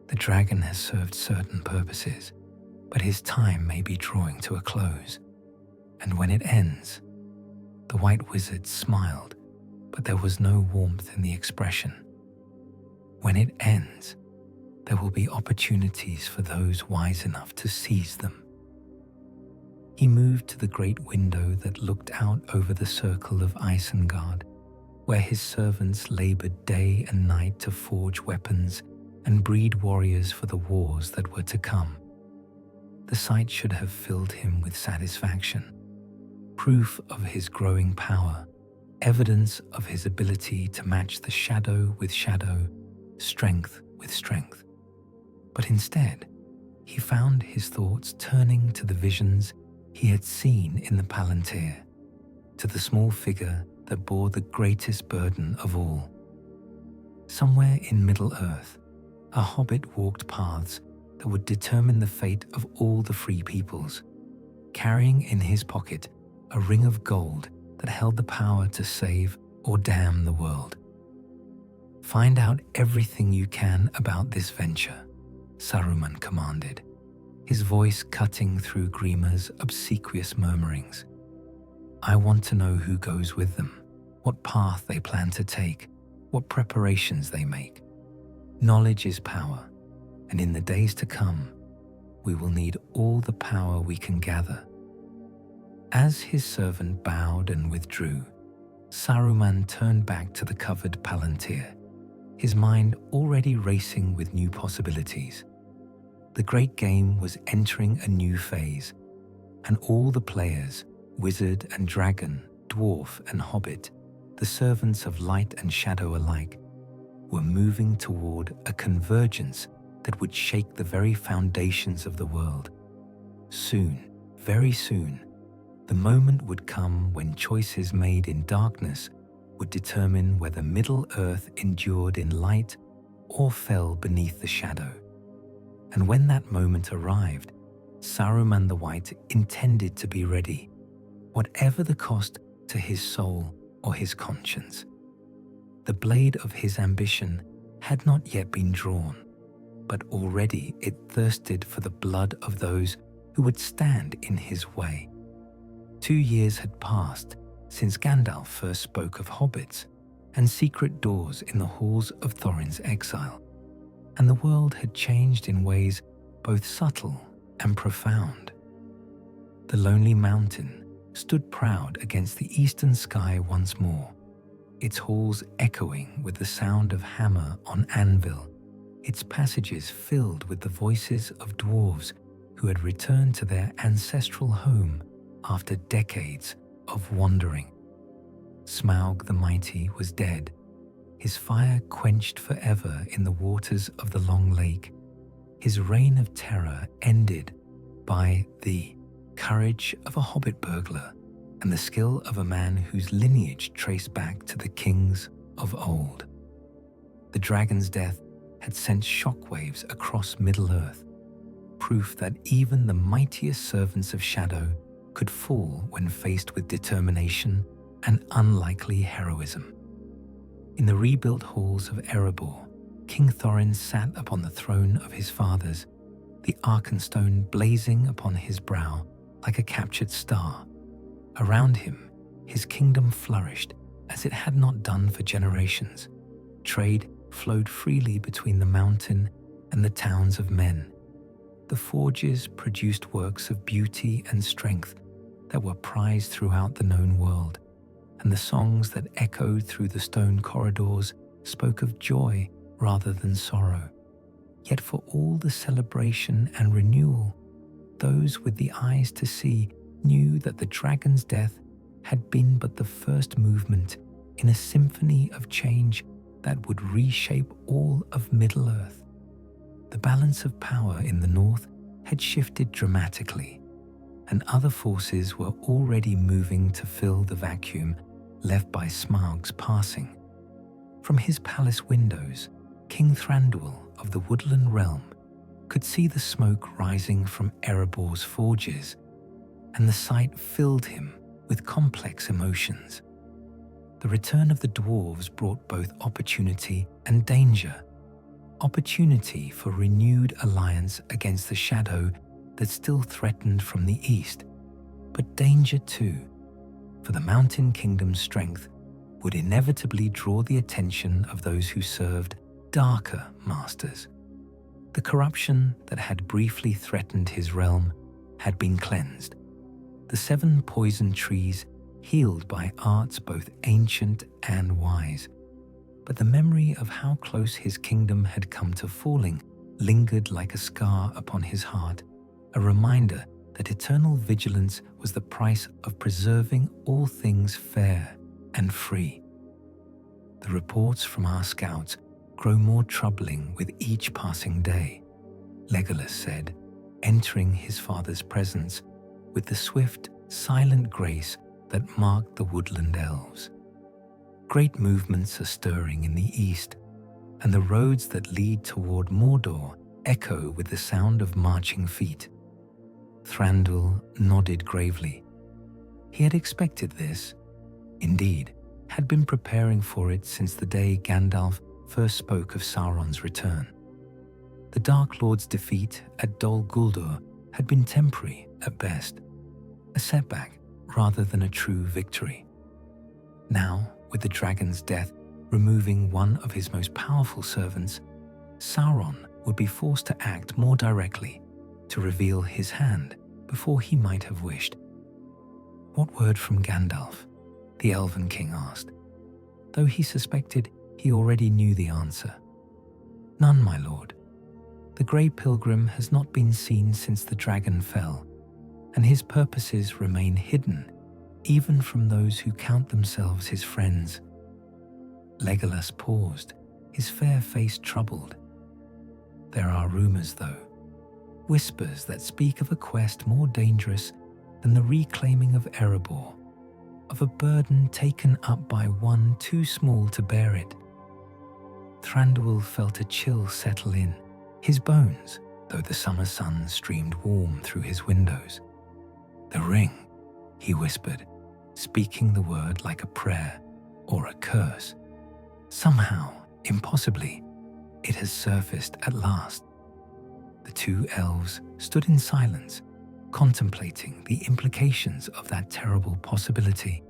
The dragon has served certain purposes, but his time may be drawing to a close. And when it ends, the White Wizard smiled, but there was no warmth in the expression. When it ends, there will be opportunities for those wise enough to seize them. He moved to the great window that looked out over the circle of Isengard, where his servants labored day and night to forge weapons and breed warriors for the wars that were to come. The sight should have filled him with satisfaction, proof of his growing power, evidence of his ability to match the shadow with shadow, strength with strength. But instead, he found his thoughts turning to the visions he had seen in the Palantir, to the small figure that bore the greatest burden of all. Somewhere in Middle-earth, a hobbit walked paths that would determine the fate of all the free peoples, carrying in his pocket a ring of gold that held the power to save or damn the world. Find out everything you can about this venture, Saruman commanded, his voice cutting through Grimmer's obsequious murmurings. I want to know who goes with them, what path they plan to take, what preparations they make. Knowledge is power, and in the days to come, we will need all the power we can gather. As his servant bowed and withdrew, Saruman turned back to the covered Palantir, his mind already racing with new possibilities. The great game was entering a new phase, and all the players, wizard and dragon, dwarf and hobbit, the servants of light and shadow alike, were moving toward a convergence that would shake the very foundations of the world. Soon, very soon, the moment would come when choices made in darkness would determine whether Middle-earth endured in light or fell beneath the shadow. And when that moment arrived, Saruman the White intended to be ready, whatever the cost to his soul or his conscience. The blade of his ambition had not yet been drawn, but already it thirsted for the blood of those who would stand in his way. 2 years had passed since Gandalf first spoke of hobbits and secret doors in the halls of Thorin's exile, and the world had changed in ways both subtle and profound. The lonely mountain stood proud against the eastern sky once more, its halls echoing with the sound of hammer on anvil, its passages filled with the voices of dwarves who had returned to their ancestral home after decades of wandering. Smaug the Mighty was dead, his fire quenched forever in the waters of the Long Lake, his reign of terror ended by the courage of a hobbit burglar and the skill of a man whose lineage traced back to the kings of old. The dragon's death had sent shockwaves across Middle-earth, proof that even the mightiest servants of shadow could fall when faced with determination and unlikely heroism. In the rebuilt halls of Erebor, King Thorin sat upon the throne of his fathers, the Arkenstone blazing upon his brow like a captured star. Around him, his kingdom flourished as it had not done for generations. Trade flowed freely between the mountain and the towns of men. The forges produced works of beauty and strength that were prized throughout the known world, and the songs that echoed through the stone corridors spoke of joy rather than sorrow. Yet for all the celebration and renewal, those with the eyes to see knew that the dragon's death had been but the first movement in a symphony of change that would reshape all of Middle-earth. The balance of power in the north had shifted dramatically, and other forces were already moving to fill the vacuum left by Smaug's passing. From his palace windows, King Thranduil of the Woodland Realm could see the smoke rising from Erebor's forges, and the sight filled him with complex emotions. The return of the dwarves brought both opportunity and danger. Opportunity for renewed alliance against the shadow that still threatened from the east, but danger too, for the Mountain Kingdom's strength would inevitably draw the attention of those who served darker masters. The corruption that had briefly threatened his realm had been cleansed. The 7 poison trees healed by arts both ancient and wise. But the memory of how close his kingdom had come to falling lingered like a scar upon his heart, a reminder that eternal vigilance was the price of preserving all things fair and free. The reports from our scouts grow more troubling with each passing day, Legolas said, entering his father's presence with the swift, silent grace that marked the woodland elves. Great movements are stirring in the east, and the roads that lead toward Mordor echo with the sound of marching feet. Thranduil nodded gravely. He had expected this, indeed, had been preparing for it since the day Gandalf first spoke of Sauron's return. The Dark Lord's defeat at Dol Guldur had been temporary at best, a setback rather than a true victory. Now, with the dragon's death removing one of his most powerful servants, Sauron would be forced to act more directly, to reveal his hand before he might have wished. What word from Gandalf? The Elven King asked, though he suspected he already knew the answer. None, my lord. The Grey Pilgrim has not been seen since the dragon fell, and his purposes remain hidden even from those who count themselves his friends. Legolas paused, his fair face troubled. There are rumors, though, whispers that speak of a quest more dangerous than the reclaiming of Erebor, of a burden taken up by one too small to bear it. Thranduil felt a chill settle in his bones, though the summer sun streamed warm through his windows. The ring, he whispered, speaking the word like a prayer or a curse. Somehow, impossibly, it has surfaced at last. The 2 elves stood in silence, contemplating the implications of that terrible possibility.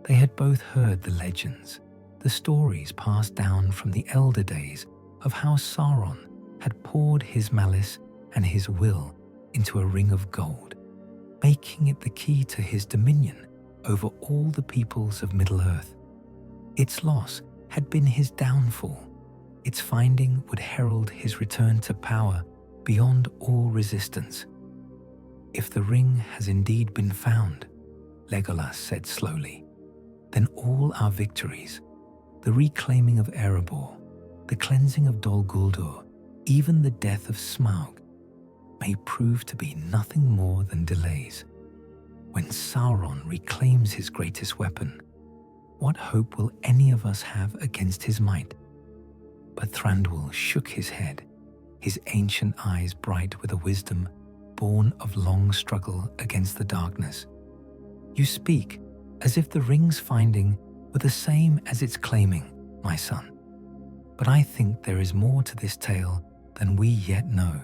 They had both heard the legends, the stories passed down from the elder days of how Sauron had poured his malice and his will into a ring of gold, making it the key to his dominion over all the peoples of Middle-earth. Its loss had been his downfall. Its finding would herald his return to power beyond all resistance. If the ring has indeed been found, Legolas said slowly, then all our victories, the reclaiming of Erebor, the cleansing of Dol Guldur, even the death of Smaug, may prove to be nothing more than delays. When Sauron reclaims his greatest weapon, what hope will any of us have against his might? But Thranduil shook his head, his ancient eyes bright with a wisdom born of long struggle against the darkness. You speak as if the ring's finding were the same as its claiming, my son. But I think there is more to this tale than we yet know.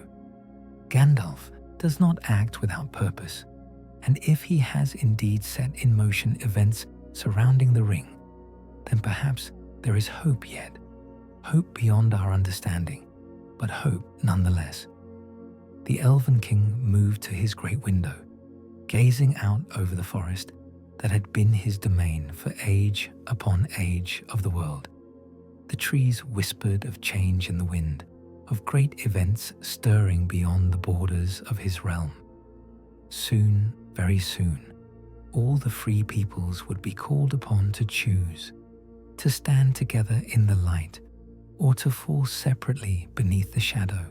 Gandalf does not act without purpose, and if he has indeed set in motion events surrounding the ring, then perhaps there is hope yet. Hope beyond our understanding, but hope nonetheless. The Elven King moved to his great window, gazing out over the forest that had been his domain for age upon age of the world. The trees whispered of change in the wind, of great events stirring beyond the borders of his realm. Soon, very soon, all the free peoples would be called upon to choose, to stand together in the light, or to fall separately beneath the shadow.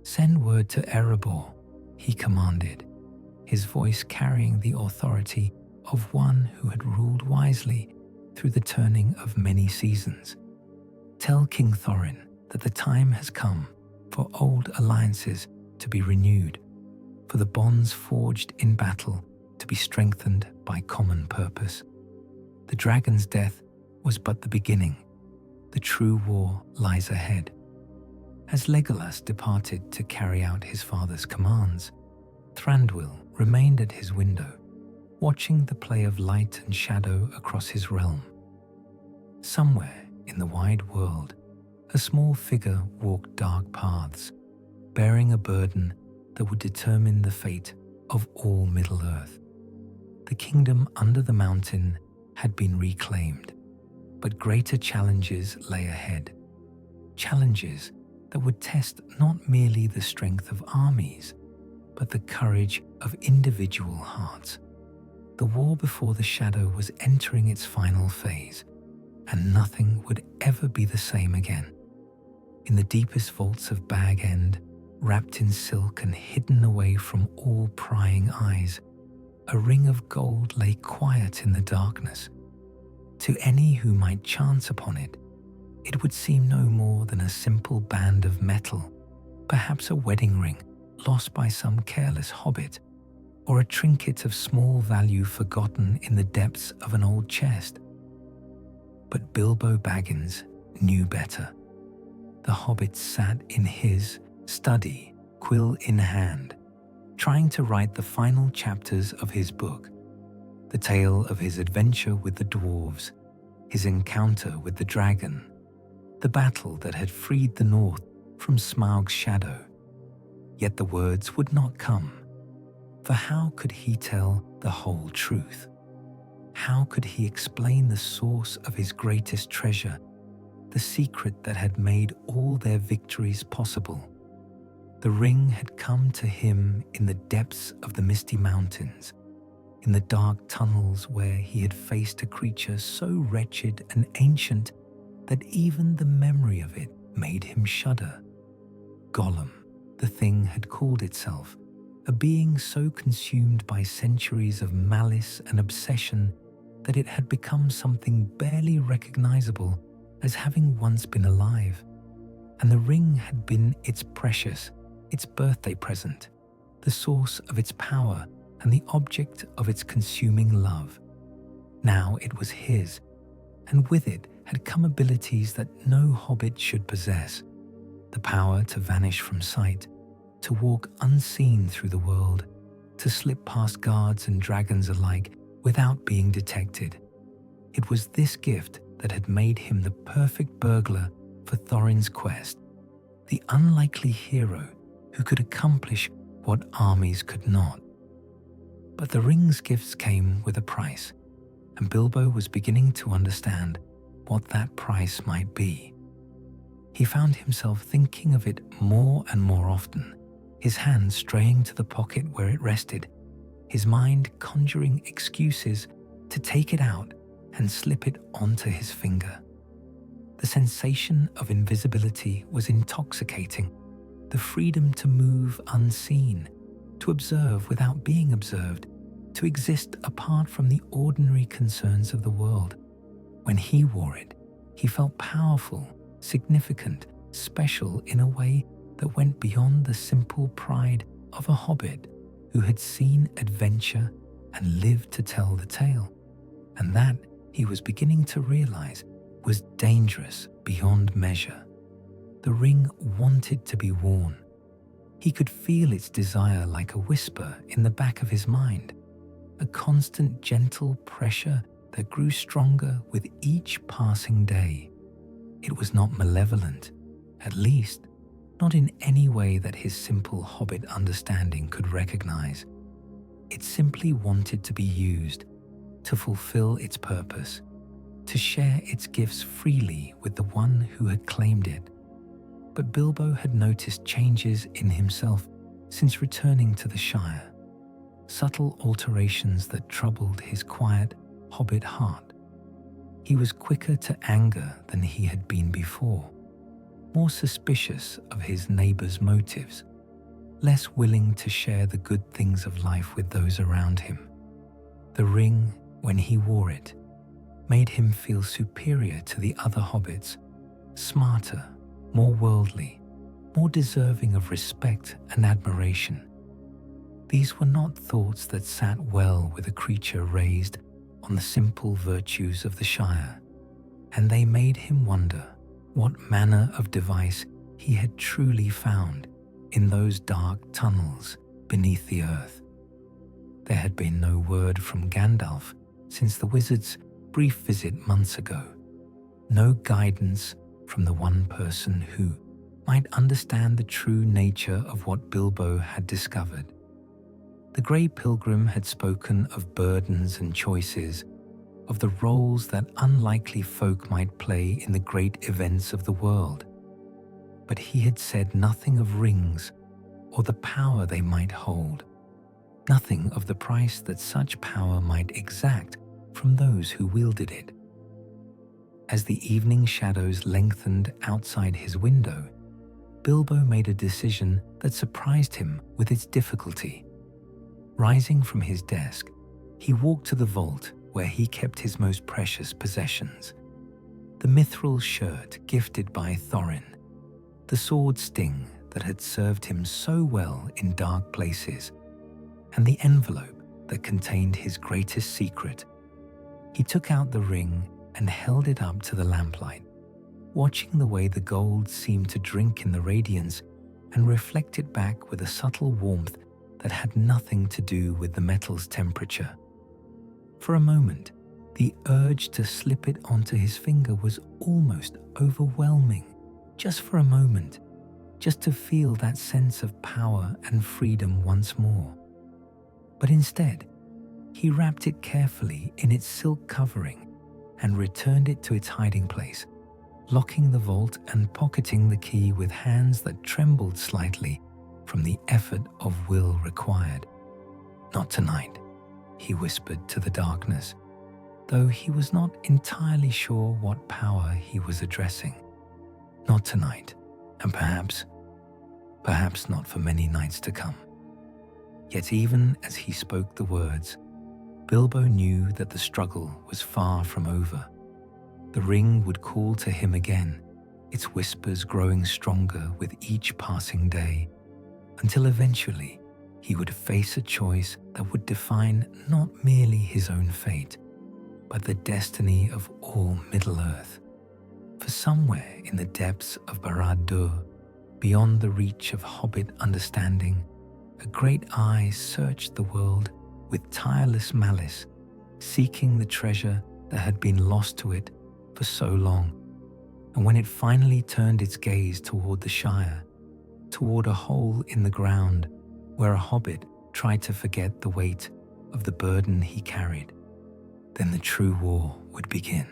"Send word to Erebor," he commanded, his voice carrying the authority of one who had ruled wisely through the turning of many seasons. "Tell King Thorin that the time has come for old alliances to be renewed, for the bonds forged in battle to be strengthened by common purpose. The dragon's death was but the beginning. The true war lies ahead." As Legolas departed to carry out his father's commands, Thranduil remained at his window, watching the play of light and shadow across his realm. Somewhere in the wide world, a small figure walked dark paths, bearing a burden that would determine the fate of all Middle-earth. The kingdom under the mountain had been reclaimed, but greater challenges lay ahead. Challenges that would test not merely the strength of armies, but the courage of individual hearts. The war before the shadow was entering its final phase, and nothing would ever be the same again. In the deepest vaults of Bag End, wrapped in silk and hidden away from all prying eyes, a ring of gold lay quiet in the darkness. To any who might chance upon it, it would seem no more than a simple band of metal, perhaps a wedding ring lost by some careless hobbit, or a trinket of small value forgotten in the depths of an old chest. But Bilbo Baggins knew better. The hobbit sat in his study, quill in hand, trying to write the final chapters of his book, the tale of his adventure with the dwarves, his encounter with the dragon, the battle that had freed the north from Smaug's shadow. Yet the words would not come, for how could he tell the whole truth? How could he explain the source of his greatest treasure, the secret that had made all their victories possible? The ring had come to him in the depths of the misty mountains, in the dark tunnels where he had faced a creature so wretched and ancient that even the memory of it made him shudder. Gollum, the thing had called itself, a being so consumed by centuries of malice and obsession that it had become something barely recognizable as having once been alive. And the ring had been its precious, its birthday present, the source of its power and the object of its consuming love. Now it was his, and with it had come abilities that no hobbit should possess: the power to vanish from sight, to walk unseen through the world, to slip past guards and dragons alike without being detected. It was this gift that had made him the perfect burglar for Thorin's quest, the unlikely hero who could accomplish what armies could not. But the ring's gifts came with a price, and Bilbo was beginning to understand what that price might be. He found himself thinking of it more and more often, his hand straying to the pocket where it rested, his mind conjuring excuses to take it out and slip it onto his finger. The sensation of invisibility was intoxicating, the freedom to move unseen, to observe without being observed, to exist apart from the ordinary concerns of the world. When he wore it, he felt powerful, significant, special in a way that went beyond the simple pride of a hobbit who had seen adventure and lived to tell the tale. And that, he was beginning to realize, was dangerous beyond measure. The ring wanted to be worn. He could feel its desire like a whisper in the back of his mind, a constant gentle pressure that grew stronger with each passing day. It was not malevolent, at least not in any way that his simple Hobbit understanding could recognize. It simply wanted to be used, to fulfill its purpose, to share its gifts freely with the one who had claimed it. But Bilbo had noticed changes in himself since returning to the Shire, subtle alterations that troubled his quiet Hobbit heart. He was quicker to anger than he had been before, more suspicious of his neighbors' motives, less willing to share the good things of life with those around him. The ring, when he wore it, made him feel superior to the other hobbits, smarter, more worldly, more deserving of respect and admiration. These were not thoughts that sat well with a creature raised on the simple virtues of the Shire, and they made him wonder what manner of device he had truly found in those dark tunnels beneath the earth. There had been no word from Gandalf since the wizard's brief visit months ago, no guidance from the one person who might understand the true nature of what Bilbo had discovered. The Grey Pilgrim had spoken of burdens and choices, of the roles that unlikely folk might play in the great events of the world. But he had said nothing of rings or the power they might hold, nothing of the price that such power might exact from those who wielded it. As the evening shadows lengthened outside his window, Bilbo made a decision that surprised him with its difficulty. Rising from his desk, he walked to the vault where he kept his most precious possessions. The mithril shirt gifted by Thorin, the sword sting that had served him so well in dark places, and the envelope that contained his greatest secret. He took out the ring and held it up to the lamplight, watching the way the gold seemed to drink in the radiance and reflect it back with a subtle warmth that had nothing to do with the metal's temperature. For a moment, the urge to slip it onto his finger was almost overwhelming. Just for a moment, just to feel that sense of power and freedom once more. But instead, he wrapped it carefully in its silk covering and returned it to its hiding place, locking the vault and pocketing the key with hands that trembled slightly from the effort of will required. "Not tonight," he whispered to the darkness, though he was not entirely sure what power he was addressing. Not tonight, and perhaps not for many nights to come. Yet even as he spoke the words, Bilbo knew that the struggle was far from over. The ring would call to him again, its whispers growing stronger with each passing day, until eventually he would face a choice that would define not merely his own fate, but the destiny of all Middle-earth. For somewhere in the depths of Barad-dûr, beyond the reach of Hobbit understanding, a great eye searched the world with tireless malice, seeking the treasure that had been lost to it for so long. And when it finally turned its gaze toward the Shire, toward a hole in the ground where a hobbit tried to forget the weight of the burden he carried, then the true war would begin.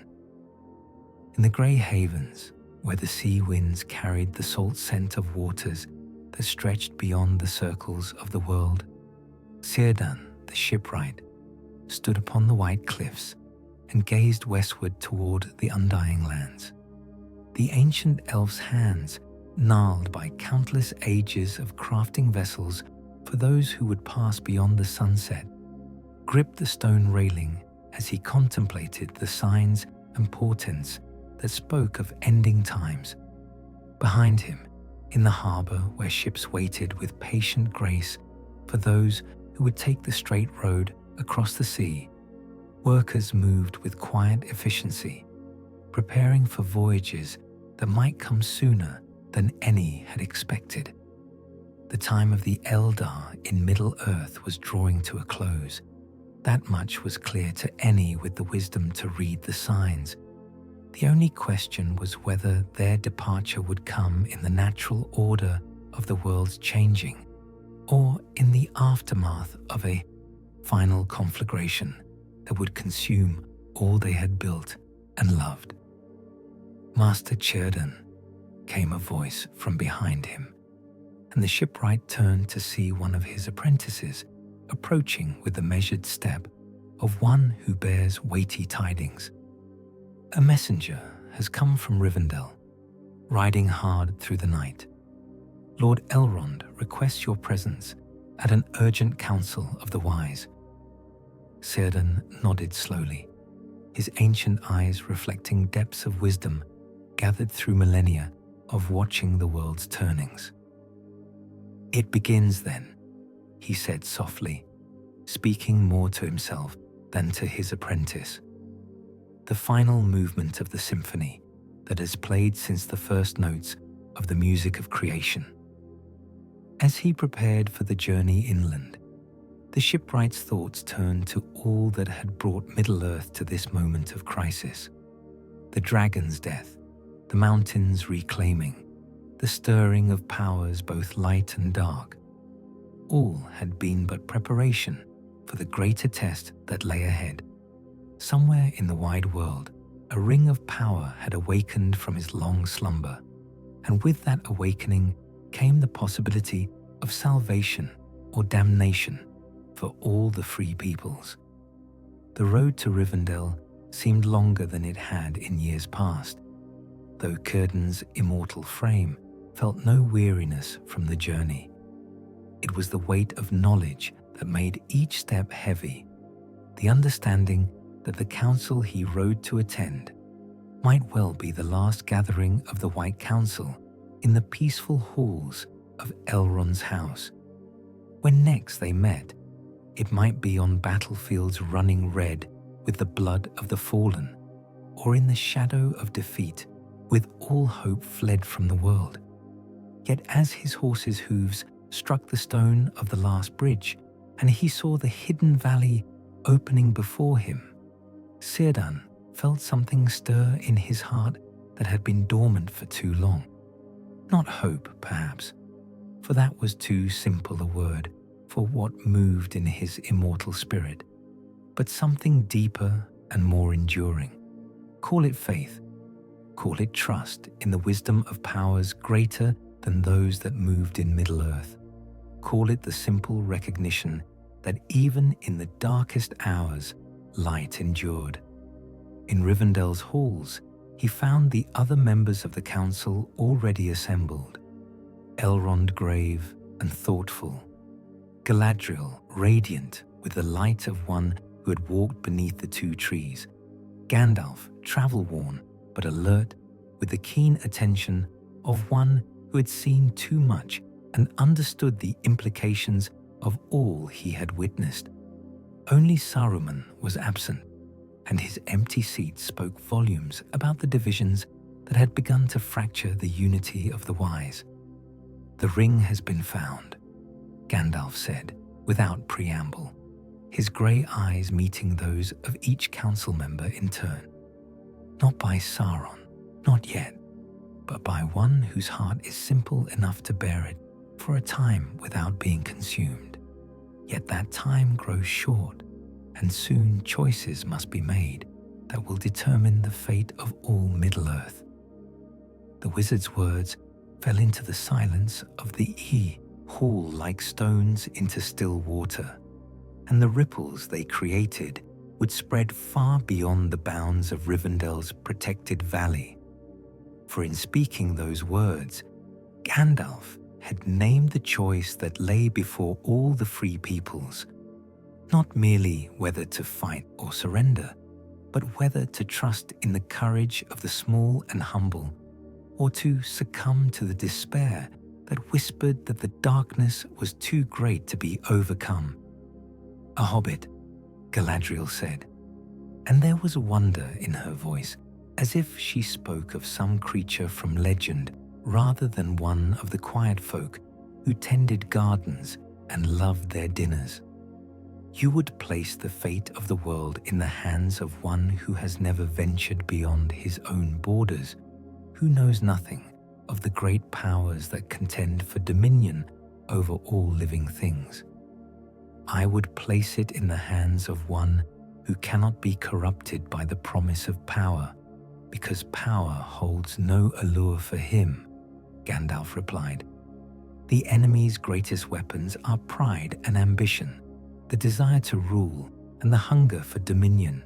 In the grey havens, where the sea winds carried the salt scent of waters that stretched beyond the circles of the world, Círdan, the shipwright, stood upon the white cliffs and gazed westward toward the undying lands. The ancient elf's hands, gnarled by countless ages of crafting vessels for those who would pass beyond the sunset, gripped the stone railing as he contemplated the signs and portents that spoke of ending times. Behind him, in the harbour where ships waited with patient grace for those who would take the straight road across the sea, workers moved with quiet efficiency, preparing for voyages that might come sooner than any had expected. The time of the Eldar in Middle-earth was drawing to a close. That much was clear to any with the wisdom to read the signs. The only question was whether their departure would come in the natural order of the world's changing, or in the aftermath of a final conflagration that would consume all they had built and loved. "Master Círdan," came a voice from behind him, and the shipwright turned to see one of his apprentices approaching with the measured step of one who bears weighty tidings. "A messenger has come from Rivendell, riding hard through the night. Lord Elrond requests your presence at an urgent council of the wise." Círdan nodded slowly, his ancient eyes reflecting depths of wisdom gathered through millennia of watching the world's turnings. "It begins then," he said softly, speaking more to himself than to his apprentice. "The final movement of the symphony that has played since the first notes of the music of creation." As he prepared for the journey inland, the shipwright's thoughts turned to all that had brought Middle-earth to this moment of crisis. The dragon's death, the mountains reclaiming, the stirring of powers both light and dark. All had been but preparation for the greater test that lay ahead. Somewhere in the wide world, a ring of power had awakened from his long slumber, and with that awakening came the possibility of salvation or damnation for all the free peoples. The road to Rivendell seemed longer than it had in years past, though Círdan's immortal frame felt no weariness from the journey. It was the weight of knowledge that made each step heavy, the understanding that the council he rode to attend might well be the last gathering of the White Council in the peaceful halls of Elrond's house. When next they met, it might be on battlefields running red with the blood of the fallen, or in the shadow of defeat with all hope fled from the world. Yet as his horse's hooves struck the stone of the last bridge, and he saw the hidden valley opening before him, Círdan felt something stir in his heart that had been dormant for too long. Not hope, perhaps, for that was too simple a word for what moved in his immortal spirit, but something deeper and more enduring. Call it faith, call it trust in the wisdom of powers greater than those that moved in Middle-earth. Call it the simple recognition that even in the darkest hours, light endured. In Rivendell's halls, he found the other members of the council already assembled. Elrond grave and thoughtful, Galadriel radiant with the light of one who had walked beneath the two trees, Gandalf travel-worn but alert with the keen attention of one who had seen too much and understood the implications of all he had witnessed. Only Saruman was absent, and his empty seat spoke volumes about the divisions that had begun to fracture the unity of the wise. "The ring has been found," Gandalf said, without preamble, his grey eyes meeting those of each council member in turn. "Not by Sauron, not yet, but by one whose heart is simple enough to bear it for a time without being consumed. Yet that time grows short, and soon choices must be made that will determine the fate of all Middle-earth." The wizard's words fell into the silence of the hall like stones into still water, and the ripples they created would spread far beyond the bounds of Rivendell's protected valley. For in speaking those words, Gandalf had named the choice that lay before all the free peoples, not merely whether to fight or surrender, but whether to trust in the courage of the small and humble, or to succumb to the despair that whispered that the darkness was too great to be overcome. "A hobbit," Galadriel said, and there was wonder in her voice, as if she spoke of some creature from legend rather than one of the quiet folk who tended gardens and loved their dinners. You would place the fate of the world in the hands of one who has never ventured beyond his own borders, who knows nothing of the great powers that contend for dominion over all living things. I would place it in the hands of one who cannot be corrupted by the promise of power, because power holds no allure for him, Gandalf replied. The enemy's greatest weapons are pride and ambition, the desire to rule and the hunger for dominion.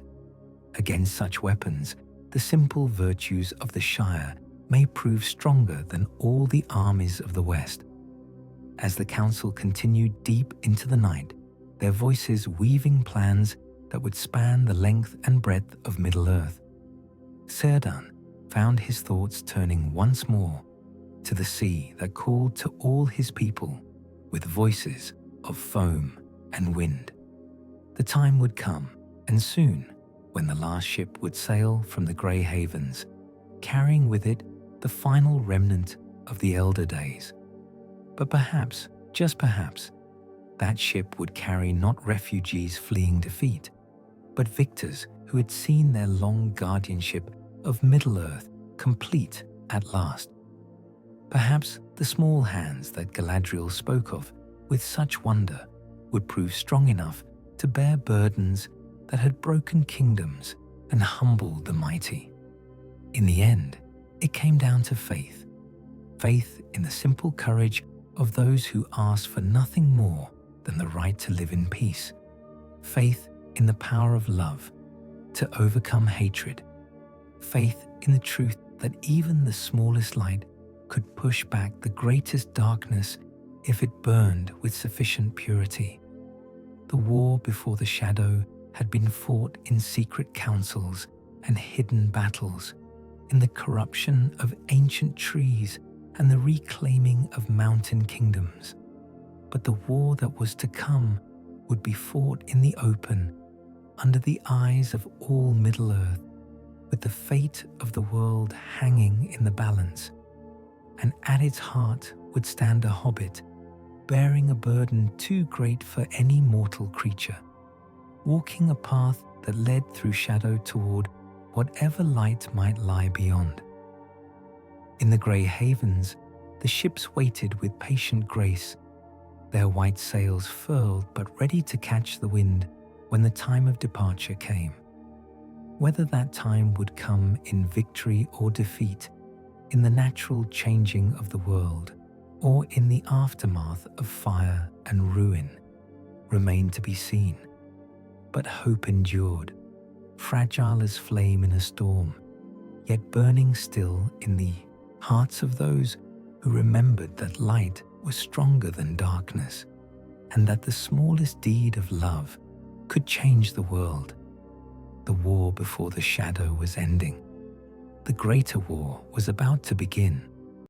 Against such weapons, the simple virtues of the Shire may prove stronger than all the armies of the West. As the council continued deep into the night, their voices weaving plans that would span the length and breadth of Middle-earth, Círdan found his thoughts turning once more to the sea that called to all his people with voices of foam and wind. The time would come, and soon, when the last ship would sail from the Grey Havens, carrying with it the final remnant of the elder days. But perhaps, just perhaps, that ship would carry not refugees fleeing defeat, but victors who had seen their long guardianship of Middle-earth complete at last. Perhaps the small hands that Galadriel spoke of with such wonder would prove strong enough to bear burdens that had broken kingdoms and humbled the mighty. In the end, it came down to faith. Faith in the simple courage of those who ask for nothing more than the right to live in peace. Faith in the power of love to overcome hatred. Faith in the truth that even the smallest light could push back the greatest darkness if it burned with sufficient purity. The war before the shadow had been fought in secret councils and hidden battles, in the corruption of ancient trees and the reclaiming of mountain kingdoms. But the war that was to come would be fought in the open, under the eyes of all Middle-earth, with the fate of the world hanging in the balance. And at its heart would stand a hobbit, bearing a burden too great for any mortal creature, walking a path that led through shadow toward whatever light might lie beyond. In the Grey Havens, the ships waited with patient grace, their white sails furled but ready to catch the wind when the time of departure came. Whether that time would come in victory or defeat, in the natural changing of the world, or in the aftermath of fire and ruin, remained to be seen. But hope endured, fragile as flame in a storm, yet burning still in the hearts of those who remembered that light was stronger than darkness, and that the smallest deed of love could change the world. The war before the shadow was ending. The greater war was about to begin.